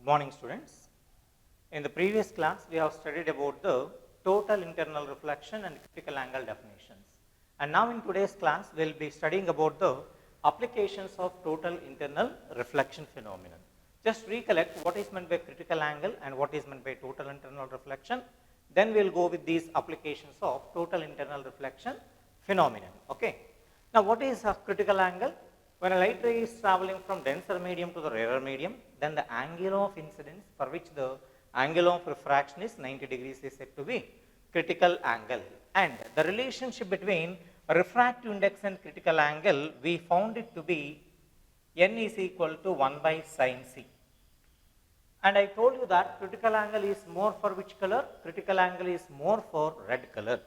morning, students. In the previous class, we have studied about the total internal reflection and critical angle definitions. And now in today's class, we will be studying about the applications of total internal reflection phenomenon. Just recollect what is meant by critical angle and what is meant by total internal reflection. Then we will go with these applications of total internal reflection phenomenon. Okay. Now, what is a critical angle? When a light ray is traveling from denser medium to the rarer medium, then the angle of incidence for which the angle of refraction is 90 degrees is said to be critical angle. And the relationship between refractive index and critical angle, we found it to be n is equal to 1 by sin c. And I told you that critical angle is more for which color? Critical angle is more for red color.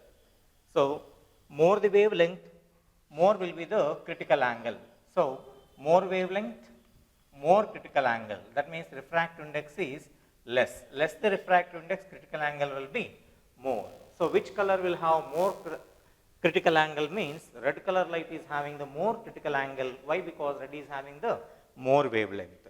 So, more the wavelength, more will be the critical angle. So, more wavelength, more critical angle. That means refractive index is less. Less the refractive index, critical angle will be more. So, which color will have more critical angle means red color light is having the more critical angle. Why? Because red is having the more wavelength.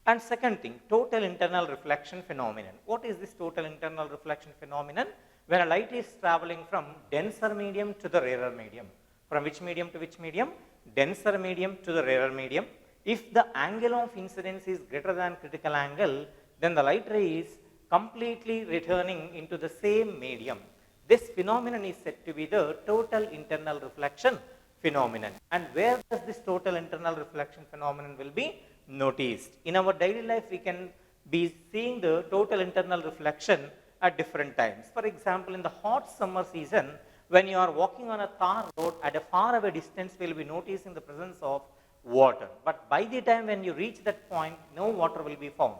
And second thing, total internal reflection phenomenon. What is this total internal reflection phenomenon? When a light is traveling from denser medium to the rarer medium. From which medium to which medium? Denser medium to the rarer medium. If the angle of incidence is greater than critical angle, then the light ray is completely returning into the same medium. This phenomenon is said to be the total internal reflection phenomenon. And where does this total internal reflection phenomenon will be noticed? In our daily life, we can be seeing the total internal reflection at different times. For example, in the hot summer season, when you are walking on a tar road at a far away distance, we will be noticing the presence of water. But by the time when you reach that point, no water will be found.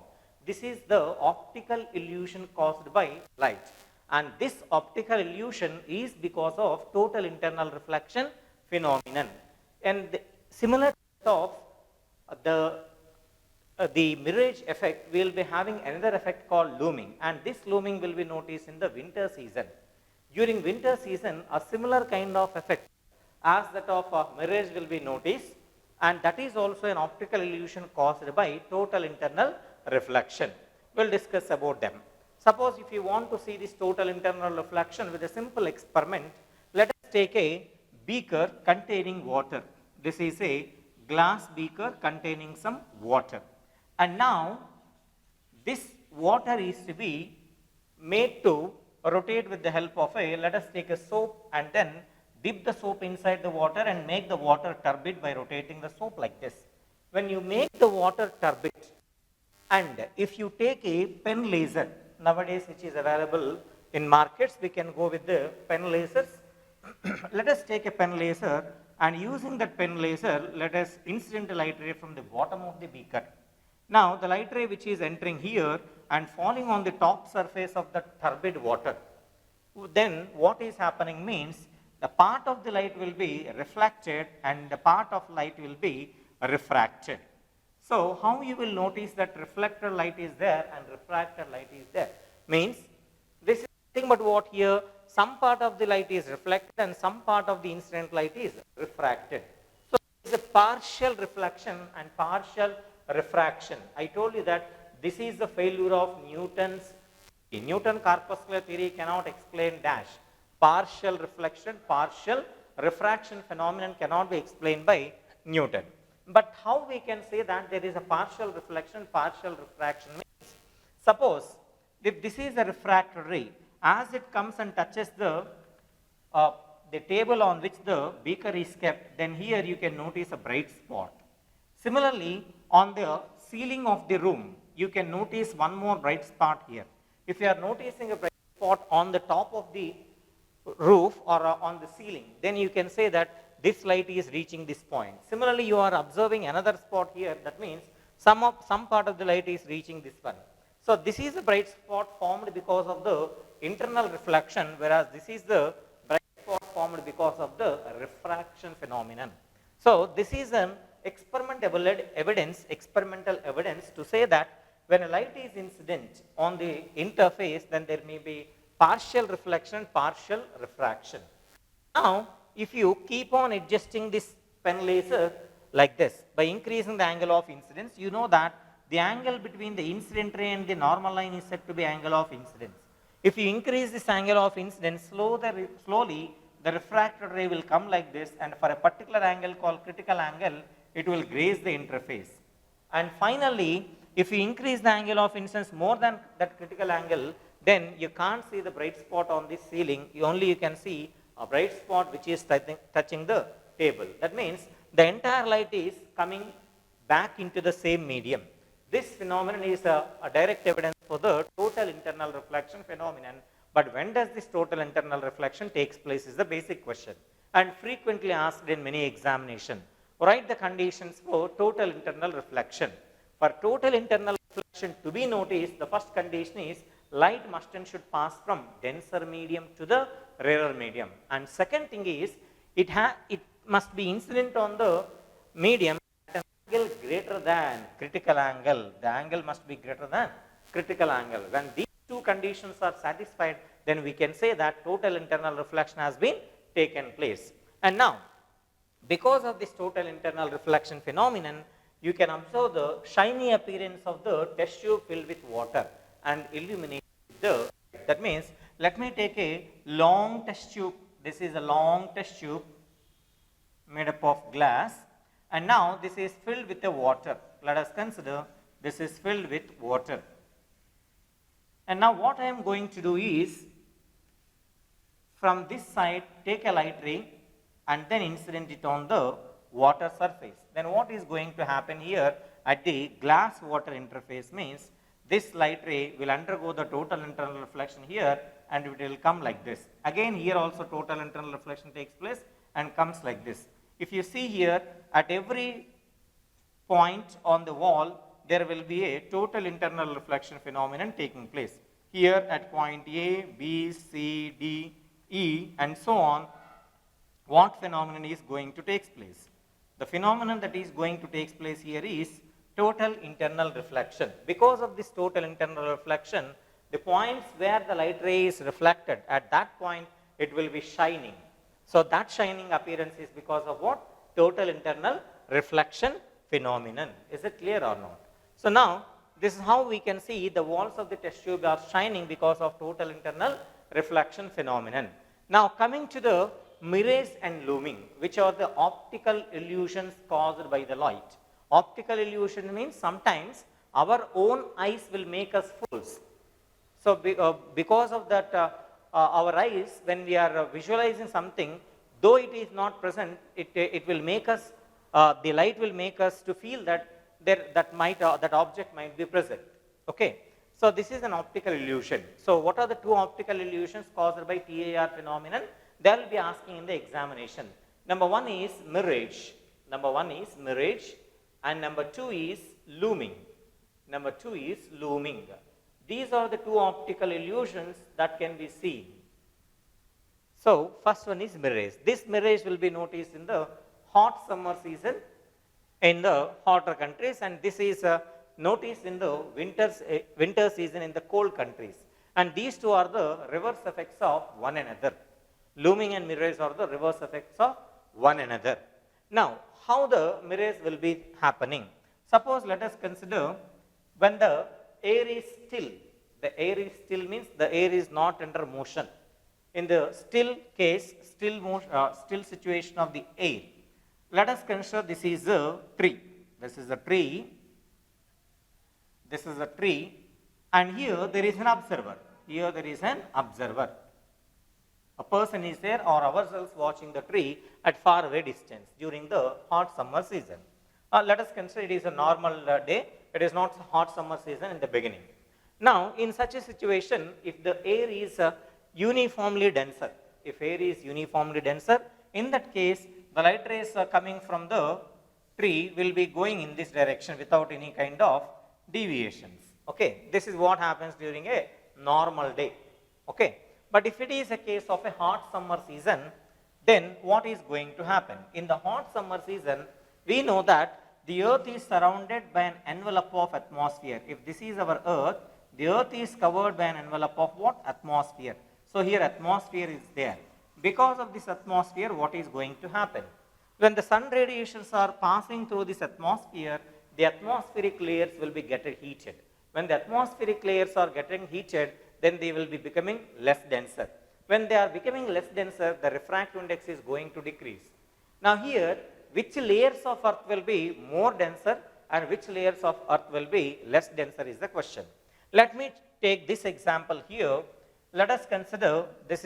This is the optical illusion caused by light. And this optical illusion is because of total internal reflection phenomenon. And similar of the mirage effect, we will be having another effect called looming. And this looming will be noticed in the winter season. During winter season, a similar kind of effect as that of a mirage will be noticed, and that is also an optical illusion caused by total internal reflection. We will discuss about them. Suppose if you want to see this total internal reflection with a simple experiment, let us take a beaker containing water. This is a glass beaker containing some water. And now, this water is to be made to rotate with the help of let us take a soap and then dip the soap inside the water and make the water turbid by rotating the soap like this. When you make the water turbid, and if you take a pen laser, nowadays which is available in markets, we can go with the pen lasers. Let us take a pen laser, and using that pen laser, let us incident a light ray from the bottom of the beaker. Now, the light ray which is entering here and falling on the top surface of the turbid water, then what is happening means the part of the light will be reflected and the part of light will be refracted. So, how you will notice that reflected light is there and refracted light is there? Means this is nothing but what here, some part of the light is reflected and some part of the incident light is refracted. So, it is a partial reflection and partial refraction. I told you that this is the failure of Newton's. Newton corpuscular theory cannot explain dash. Partial reflection, partial refraction phenomenon cannot be explained by Newton. But how we can say that there is a partial reflection, partial refraction means, suppose if this is a refracted ray, as it comes and touches the table on which the beaker is kept, then here you can notice a bright spot. Similarly, on the ceiling of the room, you can notice one more bright spot here. If you are noticing a bright spot on the top of the roof or on the ceiling, then you can say that this light is reaching this point. Similarly, you are observing another spot here, that means some part of the light is reaching this one. So, this is a bright spot formed because of the internal reflection, whereas this is the bright spot formed because of the refraction phenomenon. So, this is an experimental evidence to say that when a light is incident on the interface, then there may be partial reflection, partial refraction. Now, if you keep on adjusting this pen laser like this, by increasing the angle of incidence, you know that the angle between the incident ray and the normal line is said to be angle of incidence. If you increase this angle of incidence, slowly the refracted ray will come like this, and for a particular angle called critical angle, it will graze the interface. And finally, if you increase the angle of incidence more than that critical angle, then you can't see the bright spot on this ceiling. You can see a bright spot which is touching the table. That means the entire light is coming back into the same medium. This phenomenon is a direct evidence for the total internal reflection phenomenon. But when does this total internal reflection takes place is the basic question, and frequently asked in many examinations. Write the conditions for total internal reflection. For total internal reflection to be noticed, the first condition is light must and should pass from denser medium to the rarer medium. And second thing is, it must be incident on the medium at an angle greater than critical angle. The angle must be greater than critical angle. When these two conditions are satisfied, then we can say that total internal reflection has been taken place. And now, because of this total internal reflection phenomenon, you can observe the shiny appearance of the test tube filled with water and illuminated with the, that means, let me take a long test tube. This is a long test tube made up of glass, and now this is filled with the water. Let us consider this is filled with water. And now what I am going to do is, from this side take a light ray and then incident it on the water surface. Then what is going to happen here at the glass water interface means, this light ray will undergo the total internal reflection here, and it will come like this. Again here also total internal reflection takes place and comes like this. If you see here, at every point on the wall, there will be a total internal reflection phenomenon taking place. Here at point A, B, C, D, E, and so on, what phenomenon is going to take place? The phenomenon that is going to take place here is total internal reflection. Because of this total internal reflection, the points where the light ray is reflected, at that point it will be shining. So that shining appearance is because of what? Total internal reflection phenomenon. Is it clear or not? So now, this is how we can see the walls of the test tube are shining because of total internal reflection phenomenon. Now coming to the mirage and looming, which are the optical illusions caused by the light. Optical illusion means sometimes our own eyes will make us fools. So because of that, our eyes, when we are visualizing something, though it is not present, it will make us, the light will make us to feel that that object might be present. Okay. So this is an optical illusion. So what are the two optical illusions caused by TIR phenomenon? They will be asking in the examination. Number one is mirage. Number one is mirage, and number two is looming. Number two is looming. These are the two optical illusions that can be seen. So first one is mirage. This mirage will be noticed in the hot summer season in the hotter countries, and this is noticed in the winter season in the cold countries. And these two are the reverse effects of one another. Looming and mirage are the reverse effects of one another. Now, how the mirage will be happening? Suppose let us consider when the air is still. The air is still means the air is not under motion. In the still case, still situation of the air, let us consider this is a tree. This is a tree. This is a tree, and here there is an observer. Here there is an observer. A person is there or ourselves watching the tree at far away distance during the hot summer season. Let us consider it is a normal day. It is not hot summer season in the beginning. Now, in such a situation, if the air is uniformly denser, in that case, the light rays coming from the tree will be going in this direction without any kind of deviations. Okay, this is what happens during a normal day. Okay, but if it is a case of a hot summer season, then what is going to happen? In the hot summer season, we know that the earth is surrounded by an envelope of atmosphere. If this is our earth, the earth is covered by an envelope of what? Atmosphere. So here atmosphere is there. Because of this atmosphere, what is going to happen? When the sun radiations are passing through this atmosphere, the atmospheric layers will be getting heated. When the atmospheric layers are getting heated, then they will be becoming less denser. When they are becoming less denser, the refractive index is going to decrease. Now here, which layers of earth will be more denser and which layers of earth will be less denser is the question. Let me take this example here. Let us consider this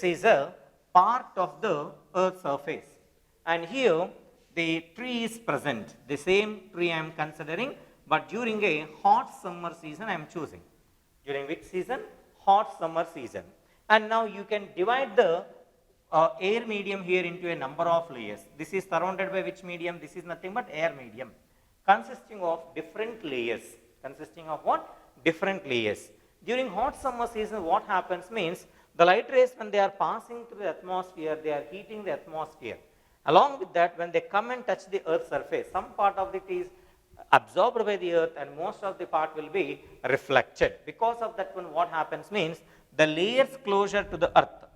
is a part of the earth's surface, and here the tree is present. The same tree I am considering, but during a hot summer season I am choosing. During which season? Hot summer season. And now you can divide the air medium here into a number of layers. This is surrounded by which medium? This is nothing but air medium, consisting of different layers. Consisting of what? Different layers. During hot summer season, what happens means, the light rays, when they are passing through the atmosphere, they are heating the atmosphere. Along with that, when they come and touch the earth's surface, some part of it is absorbed by the earth and most of the part will be reflected. Because of that one, what happens means, the layers closer to the earth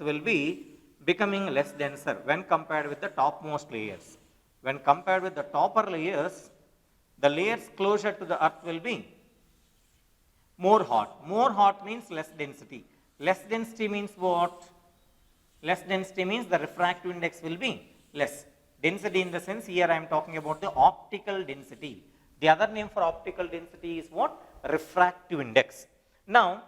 will be becoming less denser when compared with the topmost layers. When compared with the topper layers, the layers closer to the earth will be more hot. More hot means less density. Less density means what? Less density means the refractive index will be less. Density in the sense, here I am talking about the optical density. The other name for optical density is what? Refractive index. Now,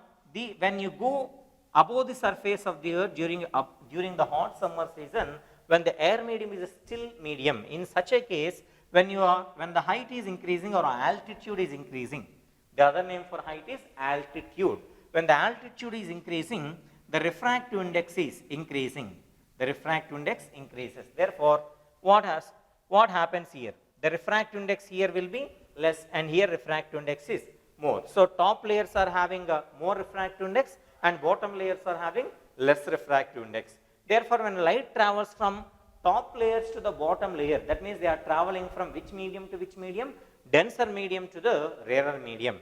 when you go above the surface of the earth during the hot summer season, when the air medium is a still medium, in such a case, when the height is increasing or altitude is increasing, the other name for height is altitude. When the altitude is increasing, the refractive index is increasing. The refractive index increases. Therefore, what happens here? The refractive index here will be less, and here refractive index is more. So top layers are having a more refractive index and bottom layers are having less refractive index. Therefore, when light travels from top layers to the bottom layer, that means they are traveling from which medium to which medium? Denser medium to the rarer medium.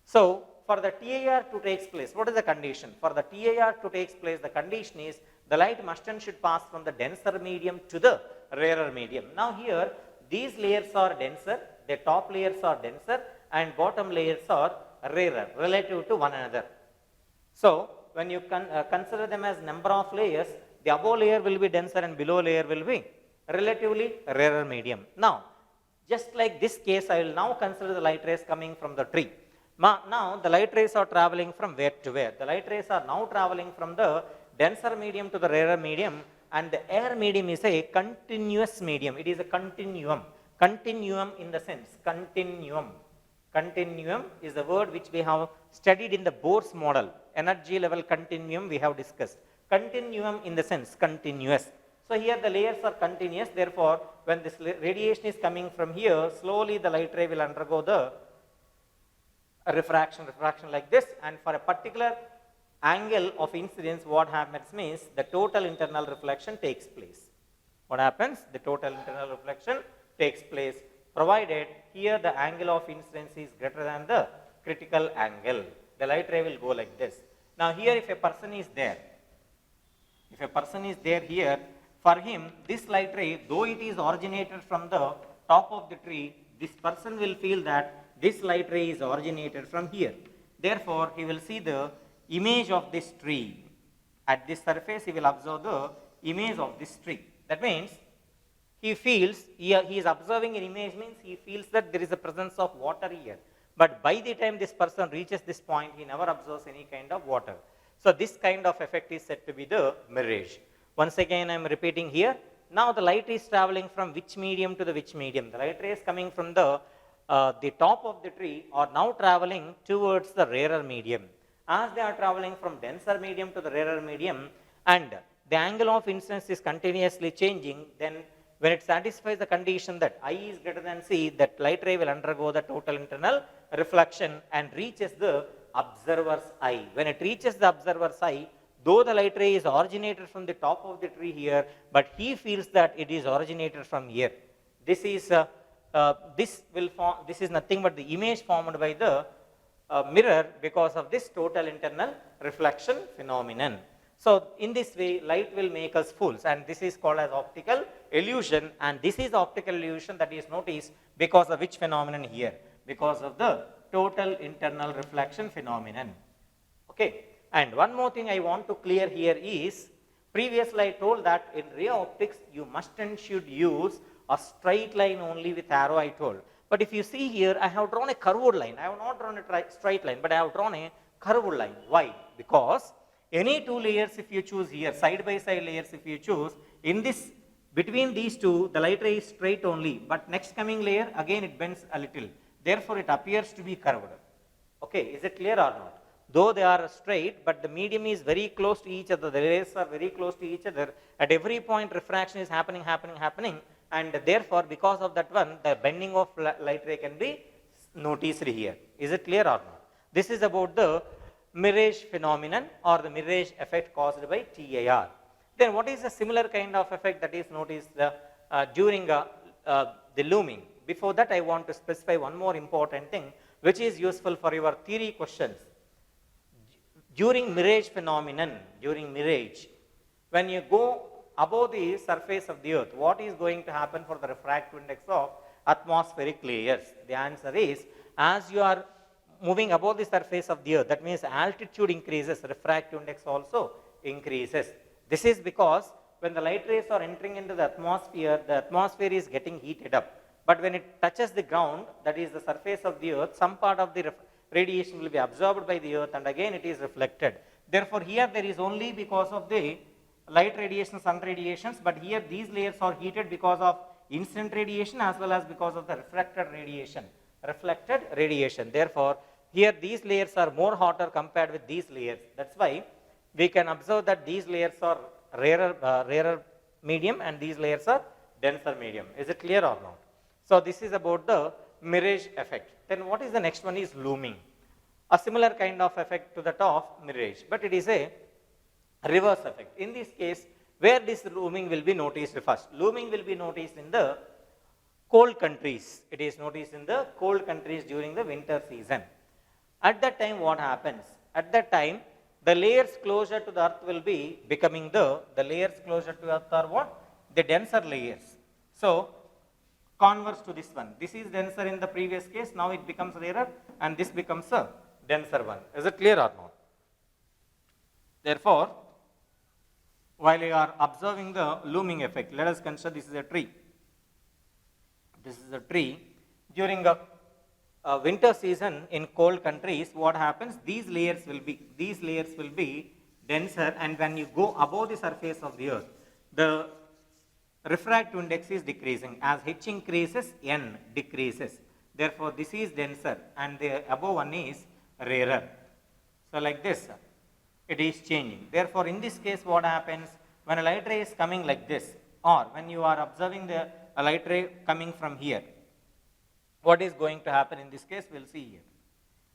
So for the TIR to take place, what is the condition? For the TIR to take place, the condition is the light must and should pass from the denser medium to the rarer medium. Now here, these layers are denser, the top layers are denser and bottom layers are rarer relative to one another. So when you consider them as number of layers, the above layer will be denser and below layer will be relatively rarer medium. Now, just like this case, I will now consider the light rays coming from the tree. Now, the light rays are traveling from where to where? The light rays are now traveling from the denser medium to the rarer medium, and the air medium is a continuous medium. It is a continuum. Continuum in the sense, continuum. Continuum is the word which we have studied in the Bohr's model. Energy level continuum we have discussed. Continuum in the sense, continuous. So here the layers are continuous. Therefore, when this radiation is coming from here, slowly the light ray will undergo the refraction like this, and for a particular angle of incidence, what happens means the total internal reflection takes place. What happens? The total internal reflection takes place, provided here the angle of incidence is greater than the critical angle. The light ray will go like this. Now here, if a person is there, here, for him this light ray, though it is originated from the top of the tree, this person will feel that this light ray is originated from here. Therefore, he will see the image of this tree. At this surface, he will observe the image of this tree. That means, he feels, he is observing an image means he feels that there is a presence of water here. But by the time this person reaches this point, he never observes any kind of water. So this kind of effect is said to be the mirage. Once again, I am repeating here. Now the light is traveling from which medium to the which medium? The light rays coming from the top of the tree are now traveling towards the rarer medium. As they are traveling from denser medium to the rarer medium, and the angle of incidence is continuously changing, then when it satisfies the condition that I is greater than C, that light ray will undergo the total internal reflection and reaches the observer's eye. When it reaches the observer's eye, though the light ray is originated from the top of the tree here, but he feels that it is originated from here. This is nothing but the image formed by the mirror because of this total internal reflection phenomenon. So in this way, light will make us fools, and this is called as optical illusion, and this is optical illusion that is noticed because of which phenomenon here? Because of the total internal reflection phenomenon. Okay. And one more thing I want to clear here is, previously I told that in ray optics you must and should use a straight line only with arrow I told. But if you see here, I have drawn a curved line. I have not drawn a straight line, but I have drawn a curved line. Why? Because any two layers if you choose here, side by side layers if you choose, in this, between these two, the light ray is straight only, but next coming layer, again it bends a little. Therefore, it appears to be curved. Okay, is it clear or not? Though they are straight, but the medium is very close to each other, the rays are very close to each other, at every point refraction is happening, and therefore, because of that one, the bending of light ray can be noticed here. Is it clear or not? This is about the mirage phenomenon or the mirage effect caused by TIR. Then what is a similar kind of effect that is noticed during the looming? Before that, I want to specify one more important thing which is useful for your theory questions. During mirage phenomenon, during mirage, when you go above the surface of the earth, what is going to happen for the refractive index of atmospheric layers? The answer is, as you are moving above the surface of the earth, that means altitude increases, refractive index also increases. This is because when the light rays are entering into the atmosphere is getting heated up. But when it touches the ground, that is the surface of the earth, some part of the radiation will be absorbed by the earth and again it is reflected. Therefore, here there is only because of the light radiation, sun radiations, but here these layers are heated because of incident radiation as well as because of the reflected radiation. Therefore, here these layers are more hotter compared with these layers. That's why we can observe that these layers are rarer medium and these layers are denser medium. Is it clear or not? So this is about the mirage effect. Then what is the next one is looming. A similar kind of effect to that of mirage, but it is a reverse effect. In this case, where this looming will be noticed first? Looming will be noticed in the cold countries. It is noticed in the cold countries during the winter season. At that time, what happens? At that time, the layers closer to the earth will be becoming the layers closer to earth are what? The denser layers. So, converse to this one. This is denser in the previous case, now it becomes rarer and this becomes a denser one. Is it clear or not? Therefore, while you are observing the looming effect, let us consider this is a tree. This is a tree. During a winter season in cold countries, what happens? These layers will be denser, and when you go above the surface of the earth, the refractive index is decreasing. As H increases, N decreases. Therefore, this is denser and the above one is rarer. So, like this, it is changing. Therefore, in this case, what happens? When a light ray is coming like this, or when you are observing the light ray coming from here, what is going to happen in this case? We will see here.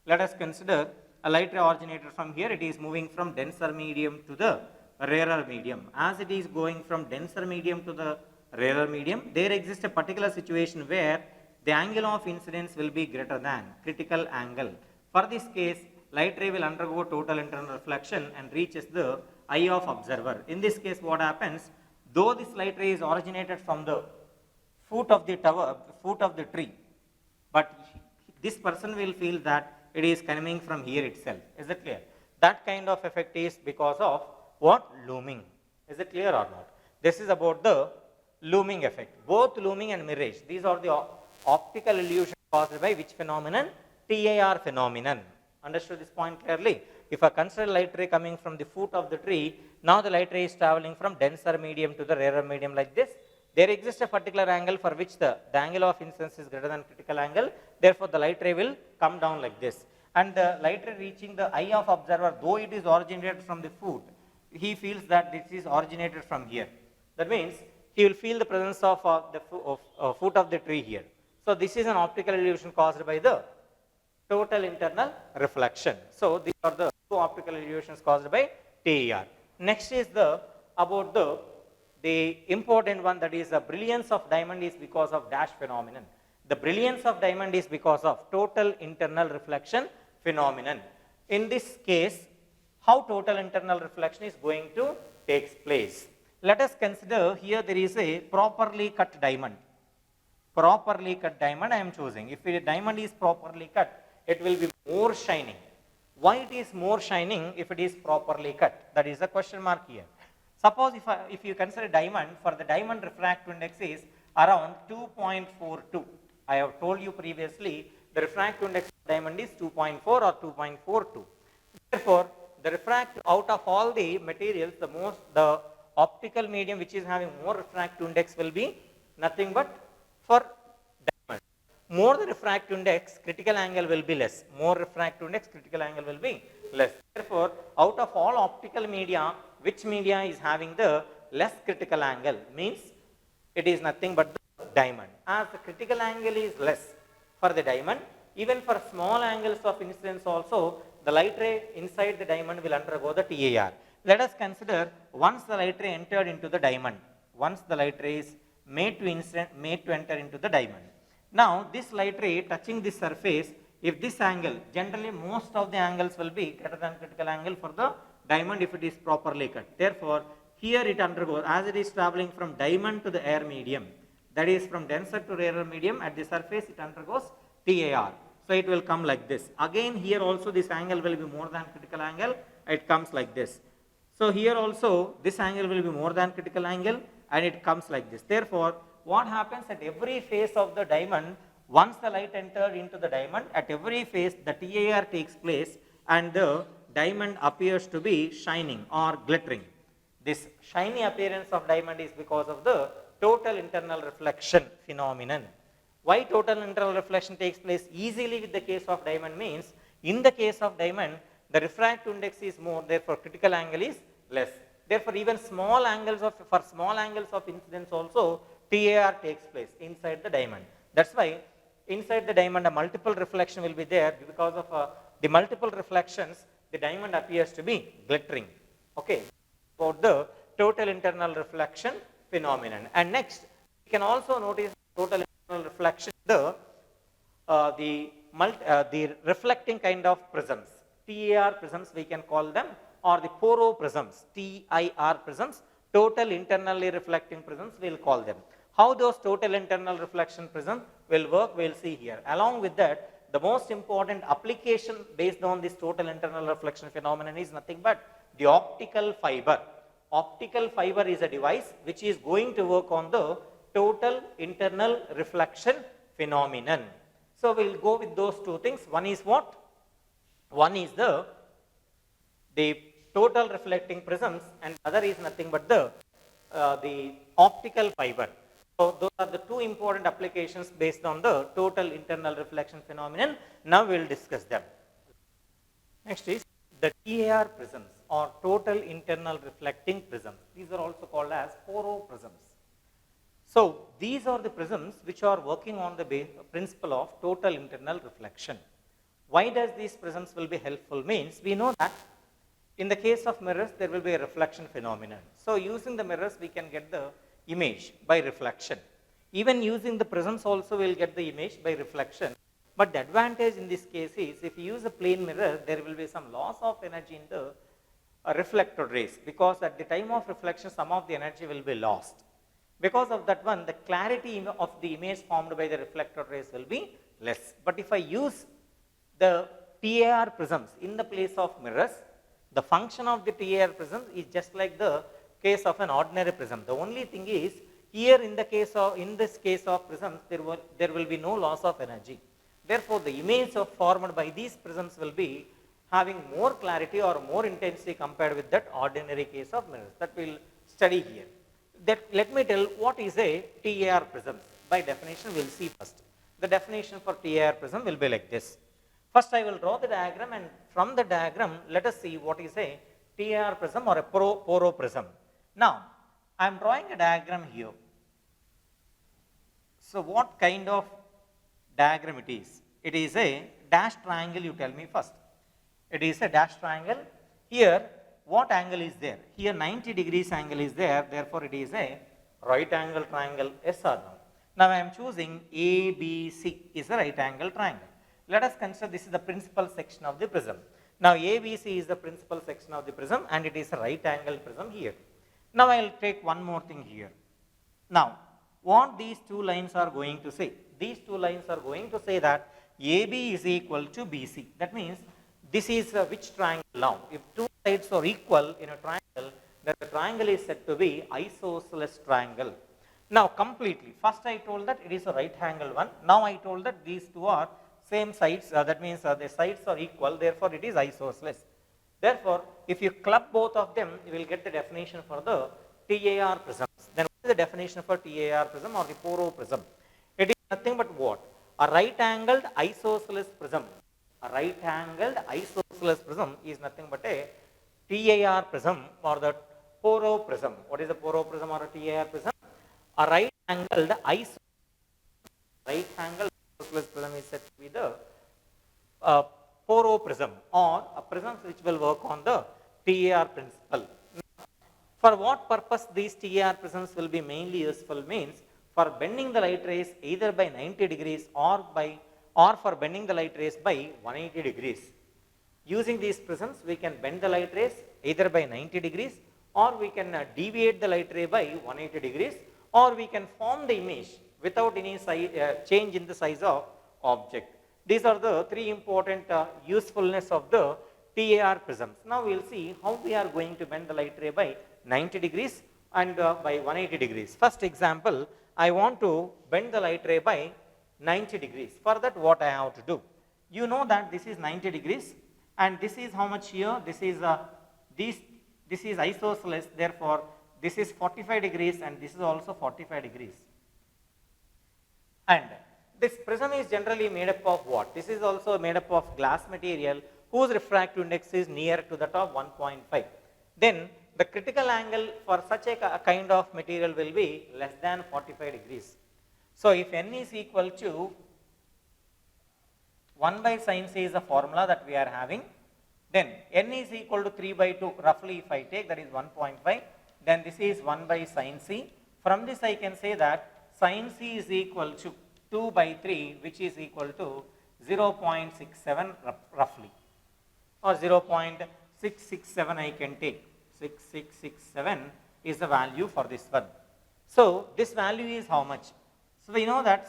Let us consider a light ray originated from here. It is moving from denser medium to the rarer medium. As it is going from denser medium to the rarer medium, there exists a particular situation where the angle of incidence will be greater than critical angle. For this case, light ray will undergo total internal reflection and reaches the eye of observer. In this case, what happens? Though this light ray is originated from the foot of the tower, foot of the tree, but this person will feel that it is coming from here itself. Is it clear? That kind of effect is because of what? Looming. Is it clear or not? This is about the looming effect. Both looming and mirage, these are the optical illusion caused by which phenomenon? TIR phenomenon. Understood this point clearly? If I consider light ray coming from the foot of the tree, now the light ray is traveling from denser medium to the rarer medium like this. There exists a particular angle for which the angle of incidence is greater than critical angle. Therefore, the light ray will come down like this. And the light ray reaching the eye of observer, though it is originated from the foot, he feels that this is originated from here. That means he will feel the presence of the foot of the tree here. So, this is an optical illusion caused by the total internal reflection. So, these are the two optical illusions caused by TIR. Next is about the important one, that is the brilliance of diamond is because of dash phenomenon. The brilliance of diamond is because of total internal reflection phenomenon. In this case, how total internal reflection is going to take place. Let us consider here there is a properly cut diamond. Properly cut diamond I am choosing. If a diamond is properly cut, it will be more shining. Why it is more shining if it is properly cut? That is the question mark here. Suppose if you consider diamond, for the diamond refractive index is around 2.42. I have told you previously the refractive index of diamond is 2.4 or 2.42. Therefore, the refractive out of all the materials, the optical medium which is having more refractive index will be nothing but for diamond. More the refractive index, critical angle will be less. More refractive index, critical angle will be less. Therefore, out of all optical media, which media is having the less critical angle? Means it is nothing but the diamond. As the critical angle is less for the diamond, even for small angles of incidence also, the light ray inside the diamond will undergo the TAR. Let us consider once the light ray entered into the diamond, once the light ray is made to enter into the diamond. Now, this light ray touching this surface, if this angle, generally most of the angles will be greater than critical angle for the diamond if it is properly cut. Therefore, here it undergoes, as it is traveling from diamond to the air medium, that is from denser to rarer medium, at the surface it undergoes TAR. So, it will come like this. Again, here also this angle will be more than critical angle, it comes like this. So, here also this angle will be more than critical angle and it comes like this. Therefore, what happens at every face of the diamond, once the light entered into the diamond, at every face the TAR takes place and the diamond appears to be shining or glittering. This shiny appearance of diamond is because of the total internal reflection phenomenon. Why total internal reflection takes place easily with the case of diamond means, in the case of diamond, the refractive index is more, therefore critical angle is less. Therefore, even for small angles of incidence also, TAR takes place inside the diamond. That's why inside the diamond a multiple reflection will be there. Because of the multiple reflections, the diamond appears to be glittering. Okay, about the total internal reflection phenomenon. And next, you can also notice total internal reflection, the reflecting kind of prisms. TAR prisms we can call them, or the Poro prisms, TIR prisms, total internally reflecting prisms we will call them. How those total internal reflection prisms will work, we will see here. Along with that, the most important application based on this total internal reflection phenomenon is nothing but the optical fiber. Optical fiber is a device which is going to work on the total internal reflection phenomenon. So, we will go with those two things. One is what? One is the total reflecting prisms and other is nothing but the optical fiber. So, those are the two important applications based on the total internal reflection phenomenon. Now, we will discuss them. Next is the TAR prisms or total internal reflecting prisms. These are also called as Poro prisms. So, these are the prisms which are working on the principle of total internal reflection. Why does these prisms will be helpful means, we know that in the case of mirrors there will be a reflection phenomenon. So, using the mirrors we can get the image by reflection. Even using the prisms also we will get the image by reflection. But the advantage in this case is, if you use a plain mirror, there will be some loss of energy in the reflected rays, because at the time of reflection some of the energy will be lost. Because of that one, the clarity of the image formed by the reflected rays will be less. But if I use the TAR prisms in the place of mirrors, the function of the TAR prism is just like the case of an ordinary prism. The only thing is, here in this case of prisms, there will be no loss of energy. Therefore, the image formed by these prisms will be having more clarity or more intensity compared with that ordinary case of mirrors. That we will study here. Let me tell what is a TAR prism. By definition, we will see first. The definition for TAR prism will be like this. First, I will draw the diagram, and from the diagram, let us see what is a TAR prism or a Poro prism. Now, I am drawing a diagram here. So, what kind of diagram it is? It is a dashed triangle, you tell me first. It is a dashed triangle. Here, what angle is there? Here 90 degrees angle is there, therefore it is a right angle triangle, yes or no? Now I am choosing ABC is a right angle triangle. Let us consider this is the principal section of the prism. Now ABC is the principal section of the prism and it is a right angled prism here. Now I will take one more thing here. Now what these two lines are going to say? These two lines are going to say that AB is equal to BC. That means this is which triangle now? If two sides are equal in a triangle, then the triangle is said to be isosceles triangle. Now completely, first I told that it is a right angle one. Now I told that these two are same sides, that means the sides are equal, therefore it is isosceles. Therefore, if you club both of them, you will get the definition for the TAR prisms. Then what is the definition for TAR prism or the Porro prism? It is nothing but what? A right angled isosceles prism. A right angled isosceles prism is nothing but a TAR prism or the Porro prism. What is a Porro prism or a TAR prism? A right angled isosceles prism is said to be the Porro prism or a prism which will work on the TAR principle. For what purpose these TAR prisms will be mainly useful means for bending the light rays either by 90 degrees or for bending the light rays by 180 degrees. Using these prisms we can bend the light rays either by 90 degrees or we can deviate the light ray by 180 degrees or we can form the image without any change in the size of object. These are the three important usefulness of the TAR prisms. Now we will see how we are going to bend the light ray by 90 degrees and by 180 degrees. First example, I want to bend the light ray by 90 degrees. For that what I have to do? You know that this is 90 degrees and this is how much here? This is isosceles, therefore this is 45 degrees and this is also 45 degrees. And this prism is generally made up of what? This is also made up of glass material whose refractive index is near to that of 1.5. Then the critical angle for such a kind of material will be less than 45 degrees. So if n is equal to 1 by sin c is the formula that we are having, then n is equal to 3 by 2 roughly if I take, that is 1.5, then this is 1 by sin c. From this I can say that sin c is equal to 2 by 3 which is equal to 0.67 roughly or 0.667 I can take. 6667 is the value for this one. So this value is how much? So we know that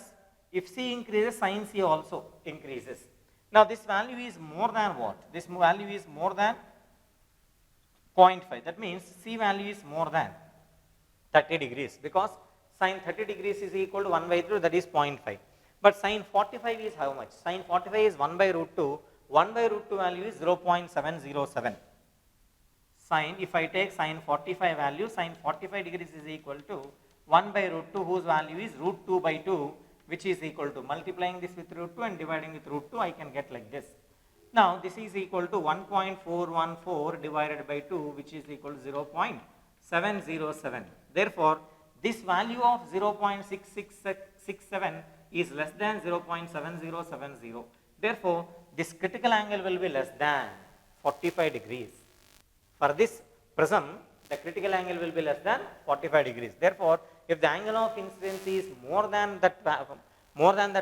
if C increases, sin C also increases. Now this value is more than what? This value is more than 0.5. That means C value is more than 30 degrees because sin 30 degrees is equal to 1 by 3, that is 0.5. But sin 45 is how much? Sin 45 is 1 by root 2. 1 by root 2 value is 0.707. Sin, if I take sin 45 value, sin 45 degrees is equal to 1 by root 2 whose value is root 2 by 2 which is equal to, multiplying this with root 2 and dividing with root 2 I can get like this. Now this is equal to 1.414 divided by 2 which is equal to 0.707. Therefore, this value of 0.6667 is less than 0.7070. Therefore, this critical angle will be less than 45 degrees. For this prism, the critical angle will be less than 45 degrees. Therefore, if the angle of incidence is more than that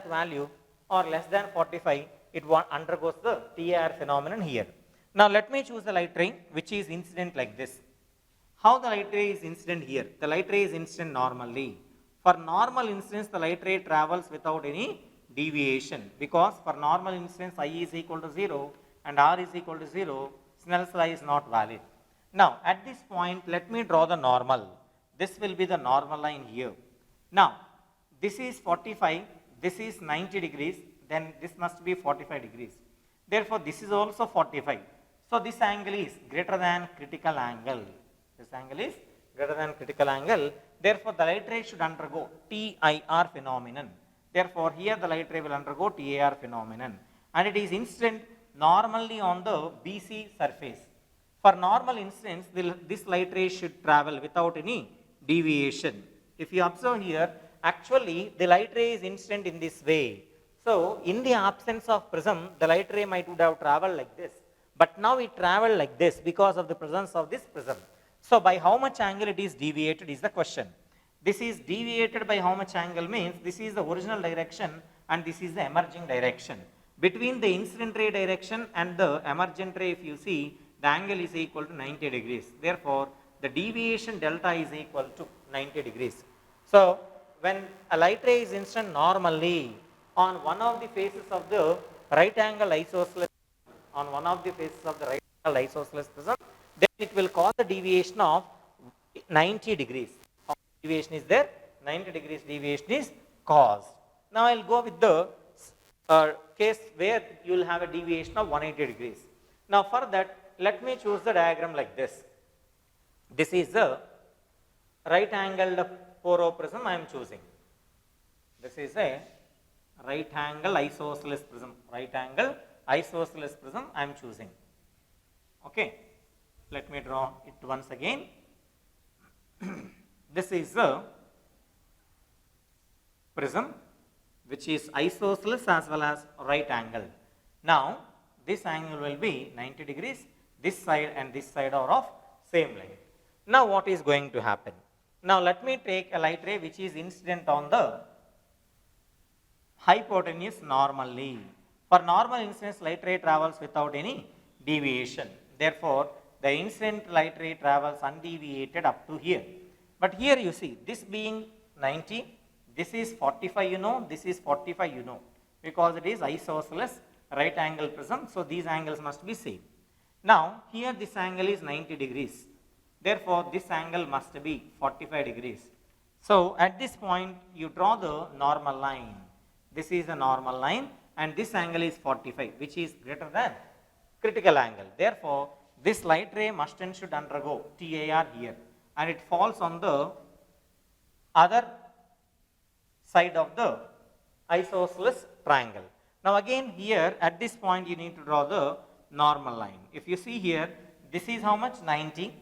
value or less than 45, it undergoes the TAR phenomenon here. Now let me choose the light ray which is incident like this. How the light ray is incident here? The light ray is incident normally. For normal incidence, the light ray travels without any deviation because for normal incidence I is equal to 0 and R is equal to 0, Snell's law is not valid. Now at this point, let me draw the normal. This will be the normal line here. Now this is 45, this is 90 degrees, then this must be 45 degrees. Therefore, this is also 45. So this angle is greater than critical angle. This angle is greater than critical angle. Therefore, the light ray should undergo TIR phenomenon. Therefore, here the light ray will undergo TAR phenomenon and it is incident normally on the BC surface. For normal incidence, this light ray should travel without any deviation. If you observe here, actually the light ray is incident in this way. So, in the absence of prism, the light ray would have traveled like this. But now it traveled like this because of the presence of this prism. So, by how much angle it is deviated is the question. This is deviated by how much angle means this is the original direction and this is the emerging direction. Between the incident ray direction and the emergent ray, if you see, the angle is equal to 90 degrees. Therefore, the deviation delta is equal to 90 degrees. So, when a light ray is incident normally on one of the faces of the right angle isosceles, on one of the faces of the right angle isosceles prism, then it will cause a deviation of 90 degrees. How much deviation is there? 90 degrees deviation is caused. Now, I will go with the case where you will have a deviation of 180 degrees. Now, for that, let me choose the diagram like this. This is the right angled poroprism I am choosing. This is a right angle isosceles prism. Right angle isosceles prism I am choosing. Okay. Let me draw it once again. This is a prism which is isosceles as well as right angle. Now, this angle will be 90 degrees. This side and this side are of same length. Now, what is going to happen? Now, let me take a light ray which is incident on the hypotenuse normally. For normal incidence, light ray travels without any deviation. Therefore, the incident light ray travels undeviated up to here. But here you see, this being 90, this is 45 you know, this is 45 you know, because it is isosceles right angle prism. So, these angles must be same. Now, here this angle is 90 degrees. Therefore, this angle must be 45 degrees. So, at this point, you draw the normal line. This is a normal line and this angle is 45, which is greater than critical angle. Therefore, this light ray must and should undergo TAR here and it falls on the other side of the isosceles triangle. Now, again here at this point you need to draw the normal line. If you see here, this is how much? 90.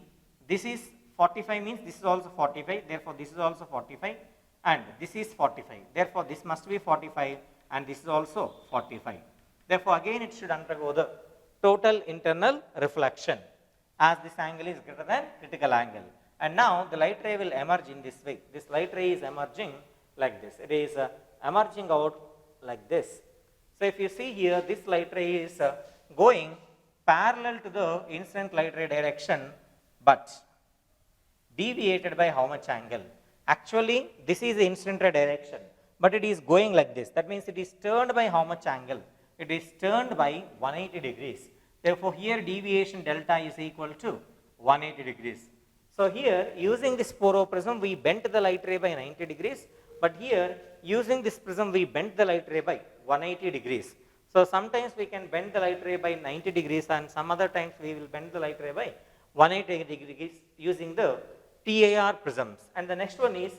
This is 45 means this is also 45. Therefore, this is also 45 and this is 45. Therefore, this must be 45 and this is also 45. Therefore, again it should undergo the total internal reflection as this angle is greater than critical angle. And now, the light ray will emerge in this way. This light ray is emerging like this. It is emerging out like this. So, if you see here, this light ray is going parallel to the incident light ray direction, but deviated by how much angle? Actually, this is the incident ray direction, but it is going like this. That means it is turned by how much angle? It is turned by 180 degrees. Therefore, here deviation delta is equal to 180 degrees. So, here using this poroprism, we bent the light ray by 90 degrees, but here using this prism, we bent the light ray by 180 degrees. So, sometimes we can bend the light ray by 90 degrees and some other times we will bend the light ray by 180 degrees using the TAR prisms. And the next one is,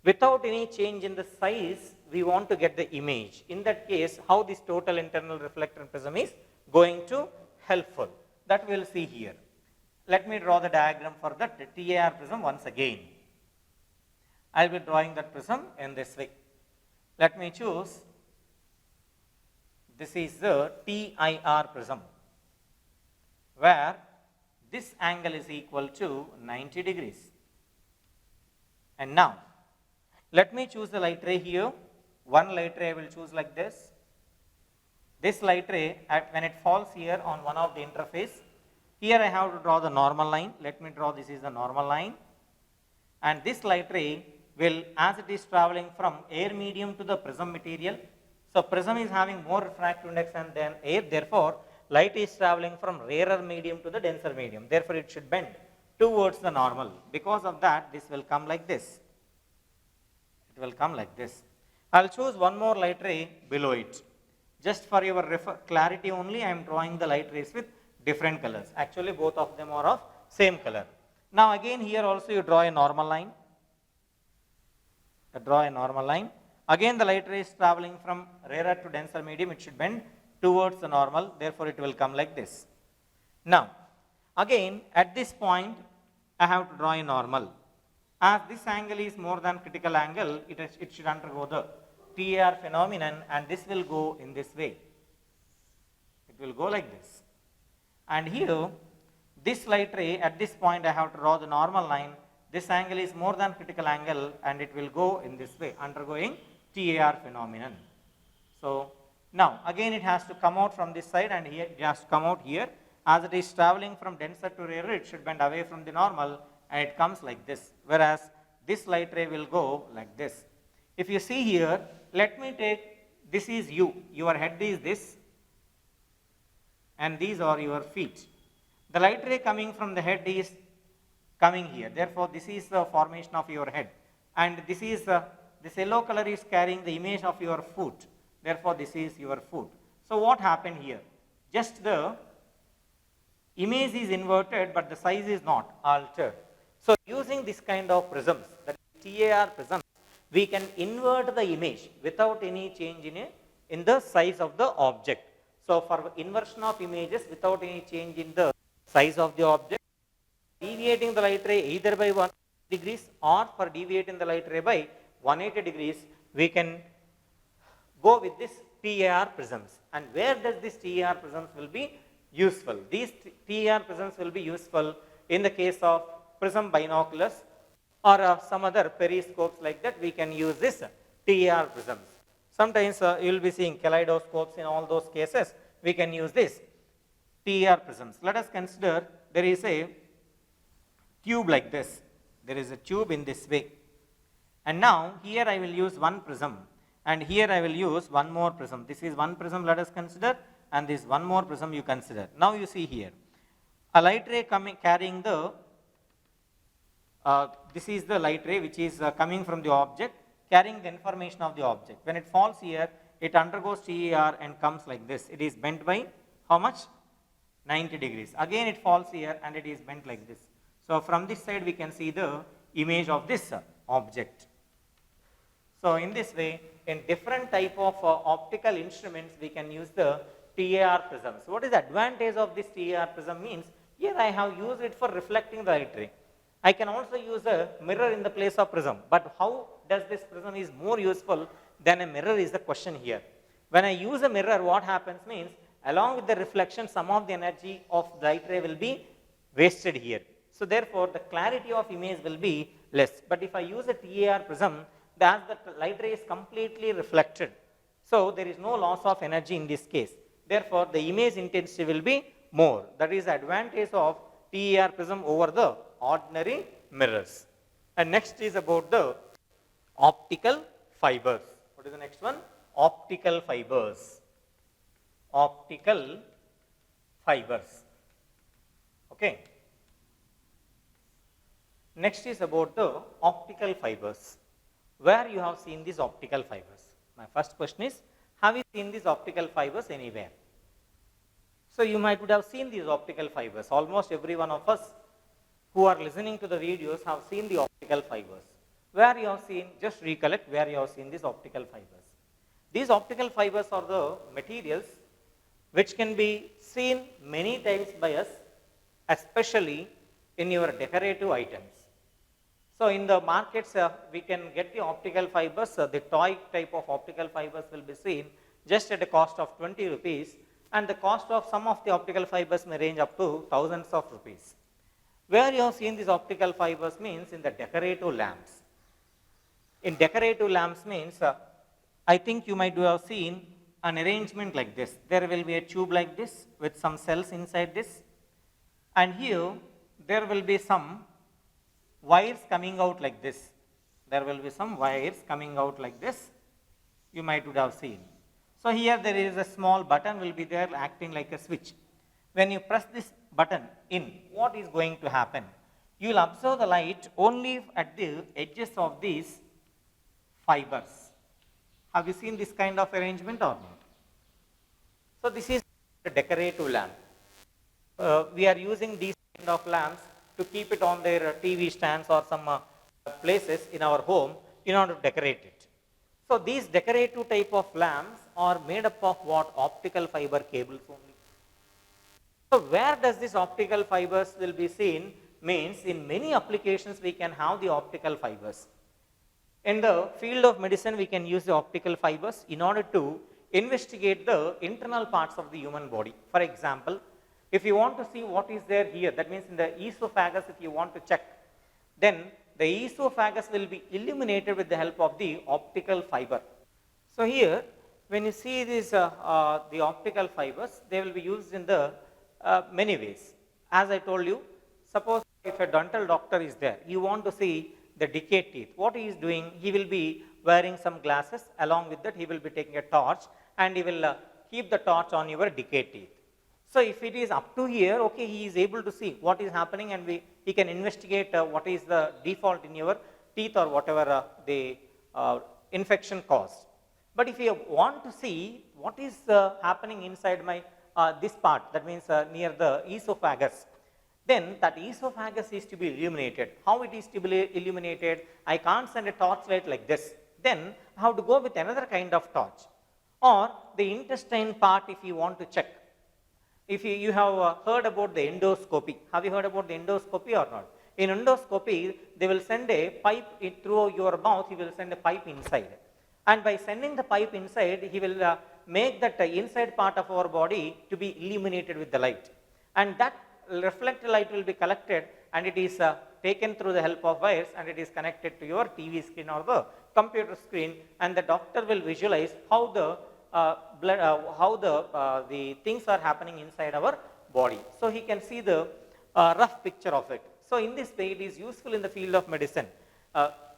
without any change in the size, we want to get the image. In that case, how this total internal reflector prism is going to helpful. That we will see here. Let me draw the diagram for that TAR prism once again. I will be drawing that prism in this way. Let me choose, this is the TIR prism, where this angle is equal to 90 degrees. And now, let me choose the light ray here. One light ray I will choose like this. This light ray, when it falls here on one of the interface, here I have to draw the normal line. Let me draw, this is the normal line. And this light ray will, as it is traveling from air medium to the prism material. So, prism is having more refractive index than air. Therefore, light is traveling from rarer medium to the denser medium. Therefore, it should bend towards the normal. Because of that, this will come like this. It will come like this. I will choose one more light ray below it. Just for your clarity only, I am drawing the light rays with different colors. Actually, both of them are of same color. Now, again here also you draw a normal line. Draw a normal line. Again, the light ray is traveling from rarer to denser medium. It should bend towards the normal. Therefore, it will come like this. Now, again at this point, I have to draw a normal. As this angle is more than critical angle, it should undergo the TAR phenomenon, and this will go in this way. It will go like this. And here, this light ray, at this point I have to draw the normal line. This angle is more than critical angle and it will go in this way, undergoing TAR phenomenon. So, Now, again it has to come out from this side and here it has to come out here. As it is traveling from denser to rarer, it should bend away from the normal and it comes like this. Whereas this light ray will go like this. If you see here, let me take, this is you, your head is this, and these are your feet. The light ray coming from the head is coming here. Therefore, this is the formation of your head. And this is, this yellow color is carrying the image of your foot. Therefore, this is your foot. So, what happened here? Just the image is inverted, but the size is not altered. So, using this kind of prisms, that is TAR prisms, we can invert the image without any change in the size of the object. So, for inversion of images without any change in the size of the object, deviating the light ray either by 1 degrees or for deviating the light ray by 180 degrees, we can go with this TAR prisms. And where does this TAR prisms will be useful? These TAR prisms will be useful in the case of prism binoculars or some other periscopes like that. We can use this TAR prisms. Sometimes you will be seeing kaleidoscopes. In all those cases, we can use this TAR prisms. Let us consider there is a tube like this. There is a tube in this way. And now here I will use one prism and here I will use one more prism. This is one prism, let us consider, and this one more prism you consider. Now you see here a light ray carrying the this is the light ray which is coming from the object, carrying the information of the object. When it falls here, it undergoes TAR and comes like this. It is bent by how much? 90 degrees. Again it falls here and it is bent like this. So from this side we can see the image of this object. So in this way, in different type of optical instruments, we can use the TAR prisms. What is the advantage of this TAR prism means? Here I have used it for reflecting the light ray. I can also use a mirror in the place of prism. But how does this prism is more useful than a mirror is the question here. When I use a mirror, what happens means, along with the reflection, some of the energy of the light ray will be wasted here. So therefore, the clarity of image will be less. But if I use a TAR prism, as the light ray is completely reflected, so there is no loss of energy in this case. Therefore, the image intensity will be more. That is the advantage of TAR prism over the ordinary mirrors. And next is about the optical fibers. What is the next one? Optical fibers. Optical fibers. Okay. Next is about the optical fibers. Where you have seen these optical fibers? My first question is, have you seen these optical fibers anywhere? So you might would have seen these optical fibers. Almost every one of us who are listening to the videos have seen the optical fibers. Where you have seen, just recollect where you have seen these optical fibers. These optical fibers are the materials which can be seen many times by us, especially in your decorative items. So in the markets, we can get the optical fibers. The toy type of optical fibers will be seen just at a cost of 20 rupees, and the cost of some of the optical fibers may range up to thousands of rupees. Where you have seen these optical fibers means in the decorative lamps. In decorative lamps means, I think you might have seen an arrangement like this. There will be a tube like this with some cells inside this, and here there will be some wires coming out like this. There will be some wires coming out like this. You might would have seen. So here there is a small button will be there acting like a switch. When you press this button in, what is going to happen? You will observe the light only at the edges of these fibers. Have you seen this kind of arrangement or not? So this is a decorative lamp. We are using these kind of lamps to keep it on their TV stands or some places in our home in order to decorate it. So these decorative type of lamps are made up of what? Optical fiber cables only. So where does this optical fibers will be seen means in many applications we can have the optical fibers. In the field of medicine, we can use the optical fibers in order to investigate the internal parts of the human body. For example, if you want to see what is there here, that means in the esophagus, if you want to check, then the esophagus will be illuminated with the help of the optical fiber. So here, when you see these, the optical fibers, they will be used in the many ways. As I told you, suppose if a dental doctor is there, you want to see the decayed teeth. What he is doing, he will be wearing some glasses. Along with that, he will be taking a torch and he will keep the torch on your decayed teeth. So if it is up to here, okay, he is able to see what is happening, and he can investigate what is the default in your teeth or whatever the infection caused. But if you want to see what is happening inside my this part, that means near the esophagus, then that esophagus is to be illuminated. How it is to be illuminated? I can't send a torchlight like this. Then I have to go with another kind of torch. Or the intestine part, if you want to check. If you have heard about the endoscopy, have you heard about the endoscopy or not? In endoscopy, they will send a pipe through your mouth, he will send a pipe inside. And by sending the pipe inside, he will make that inside part of our body to be illuminated with the light. And that reflected light will be collected, and it is taken through the help of wires, and it is connected to your TV screen or the computer screen, and the doctor will visualize how the the things are happening inside our body. So he can see the rough picture of it. So in this way, it is useful in the field of medicine.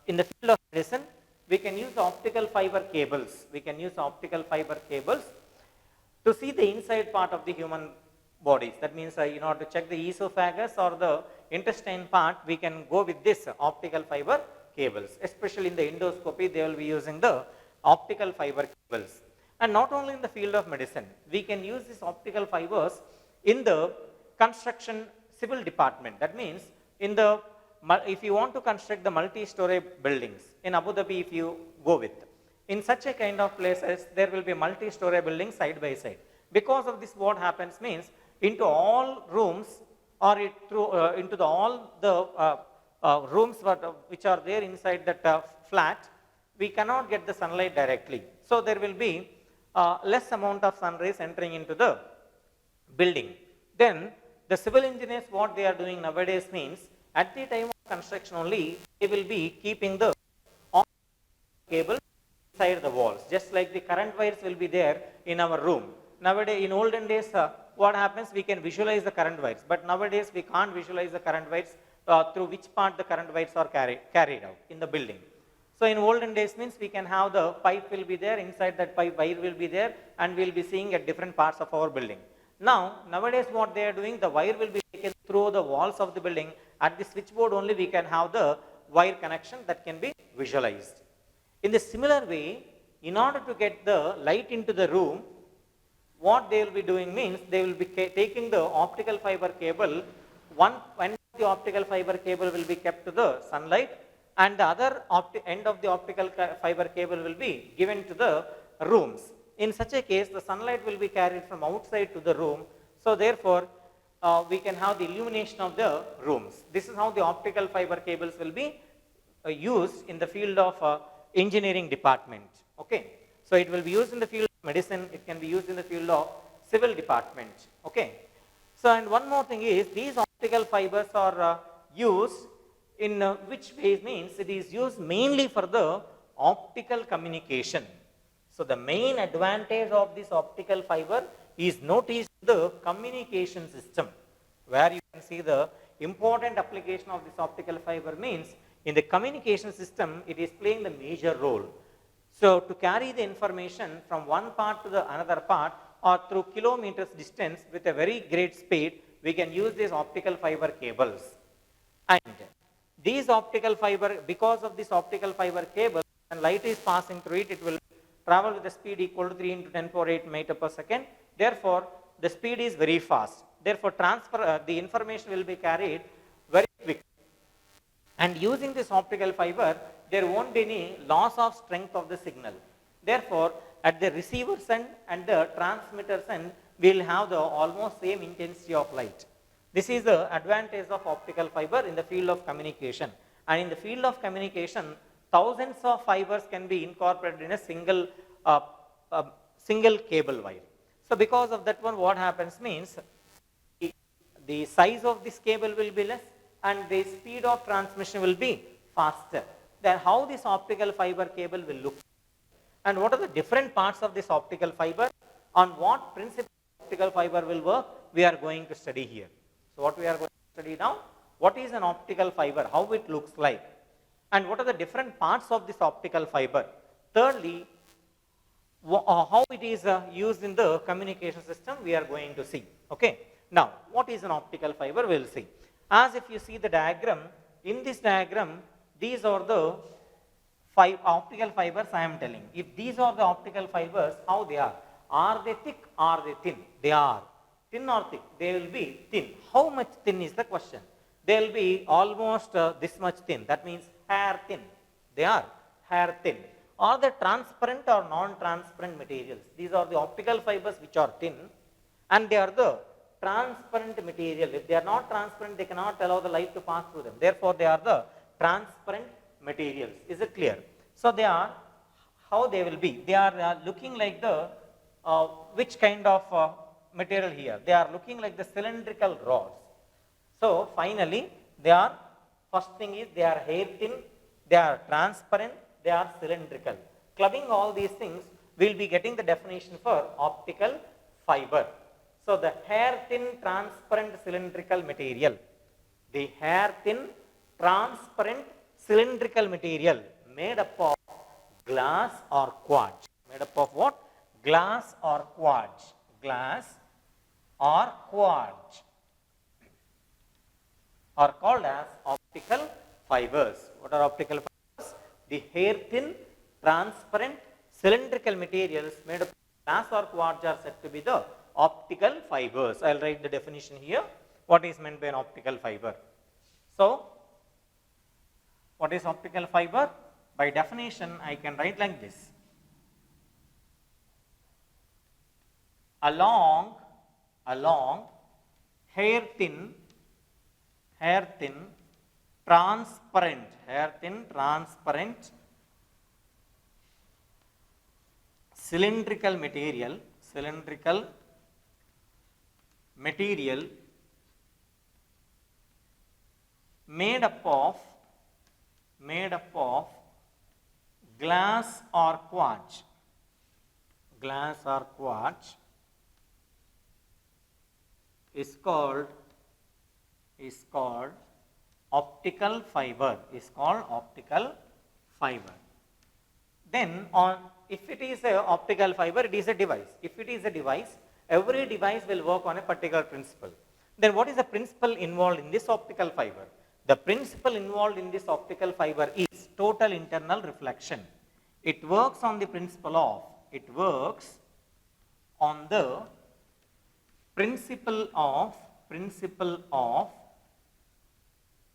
In the field of medicine, we can use optical fiber cables. We can use optical fiber cables to see the inside part of the human bodies. That means in order to check the esophagus or the intestine part, we can go with this optical fiber cables. Especially in the endoscopy, they will be using the optical fiber cables. And not only in the field of medicine, we can use these optical fibers in the construction civil department. That means if you want to construct the multi-story buildings in Abu Dhabi, if you go with, in such a kind of places, there will be multi-story buildings side by side. Because of this, what happens means, into all rooms or into all the rooms which are there inside that flat, we cannot get the sunlight directly. So there will be less amount of sun rays entering into the building. Then the civil engineers, what they are doing nowadays means, at the time of construction only, they will be keeping the cable inside the walls, just like the current wires will be there in our room. Nowadays, in olden days, what happens, we can visualize the current wires, but nowadays we can't visualize the current wires through which part the current wires are carried out in the building. So in olden days means we can have the pipe will be there, inside that pipe wire will be there, and we will be seeing at different parts of our building. Nowadays what they are doing, the wire will be taken through the walls of the building. At the switchboard only we can have the wire connection that can be visualized. In the similar way, in order to get the light into the room, what they will be doing means, they will be taking the optical fiber cable, one the optical fiber cable will be kept to the sunlight, and the other end of the optical fiber cable will be given to the rooms. In such a case, the sunlight will be carried from outside to the room. So therefore, we can have the illumination of the rooms. This is how the optical fiber cables will be used in the field of engineering department. Okay. So it will be used in the field of medicine. It can be used in the field of civil department. Okay. So and one more thing is, these optical fibers are used in which way means, it is used mainly for the optical communication. So the main advantage of this optical fiber is noticed the communication system, where you can see the important application of this optical fiber means, in the communication system, it is playing the major role. So to carry the information from one part to the another part, or through kilometers distance with a very great speed, we can use these optical fiber cables. And these optical fiber, because of this optical fiber cable, and light is passing through it, it will travel with a speed equal to 3 into 10 power 8 meter per second. Therefore, the speed is very fast. Therefore, the information will be carried very quick. And using this optical fiber, there won't be any loss of strength of the signal. Therefore, at the receiver's end and the transmitter's end, we will have the almost same intensity of light. This is the advantage of optical fiber in the field of communication. And in the field of communication, thousands of fibers can be incorporated in a single cable wire. So because of that one, what happens means, the size of this cable will be less and the speed of transmission will be faster. Then how this optical fiber cable will look? And what are the different parts of this optical fiber? On what principle optical fiber will work? We are going to study here. So what we are going to study now? What is an optical fiber? How it looks like? And what are the different parts of this optical fiber? Thirdly, how it is used in the communication system, we are going to see. Okay. Now, what is an optical fiber? We will see. As if you see the diagram, in this diagram, these are the optical fibers I am telling. If these are the optical fibers, how they are? Are they thick? Are they thin? They are. Thin or thick? They will be thin. How much thin is the question? They will be almost this much thin. That means hair thin. They are hair thin. Are they transparent or non-transparent materials? These are the optical fibers which are thin, and they are the transparent material. If they are not transparent, they cannot allow the light to pass through them. Therefore, they are the transparent materials. Is it clear? So they are, how they will be? They are looking like the, which kind of material here? They are looking like the cylindrical rods. So finally, they are, first thing is they are hair thin, they are transparent, they are cylindrical. Clubbing all these things, we will be getting the definition for optical fiber. So the hair thin, transparent, cylindrical material. The hair thin, transparent, cylindrical material made up of glass or quartz. Made up of what? Glass or quartz. Glass or quartz are called as optical fibers. What are optical fibers? The hair thin, transparent, cylindrical materials made of glass or quartz are said to be the optical fibers. I will write the definition here. What is meant by an optical fiber? So, what is optical fiber? By definition, I can write like this. Along hair thin, transparent, cylindrical material made up of glass or quartz. Is called optical fiber. Then if it is a optical fiber, it is a device. If it is a device, every device will work on a particular principle. Then what is the principle involved in this optical fiber? The principle involved in this optical fiber is total internal reflection. It works on the principle of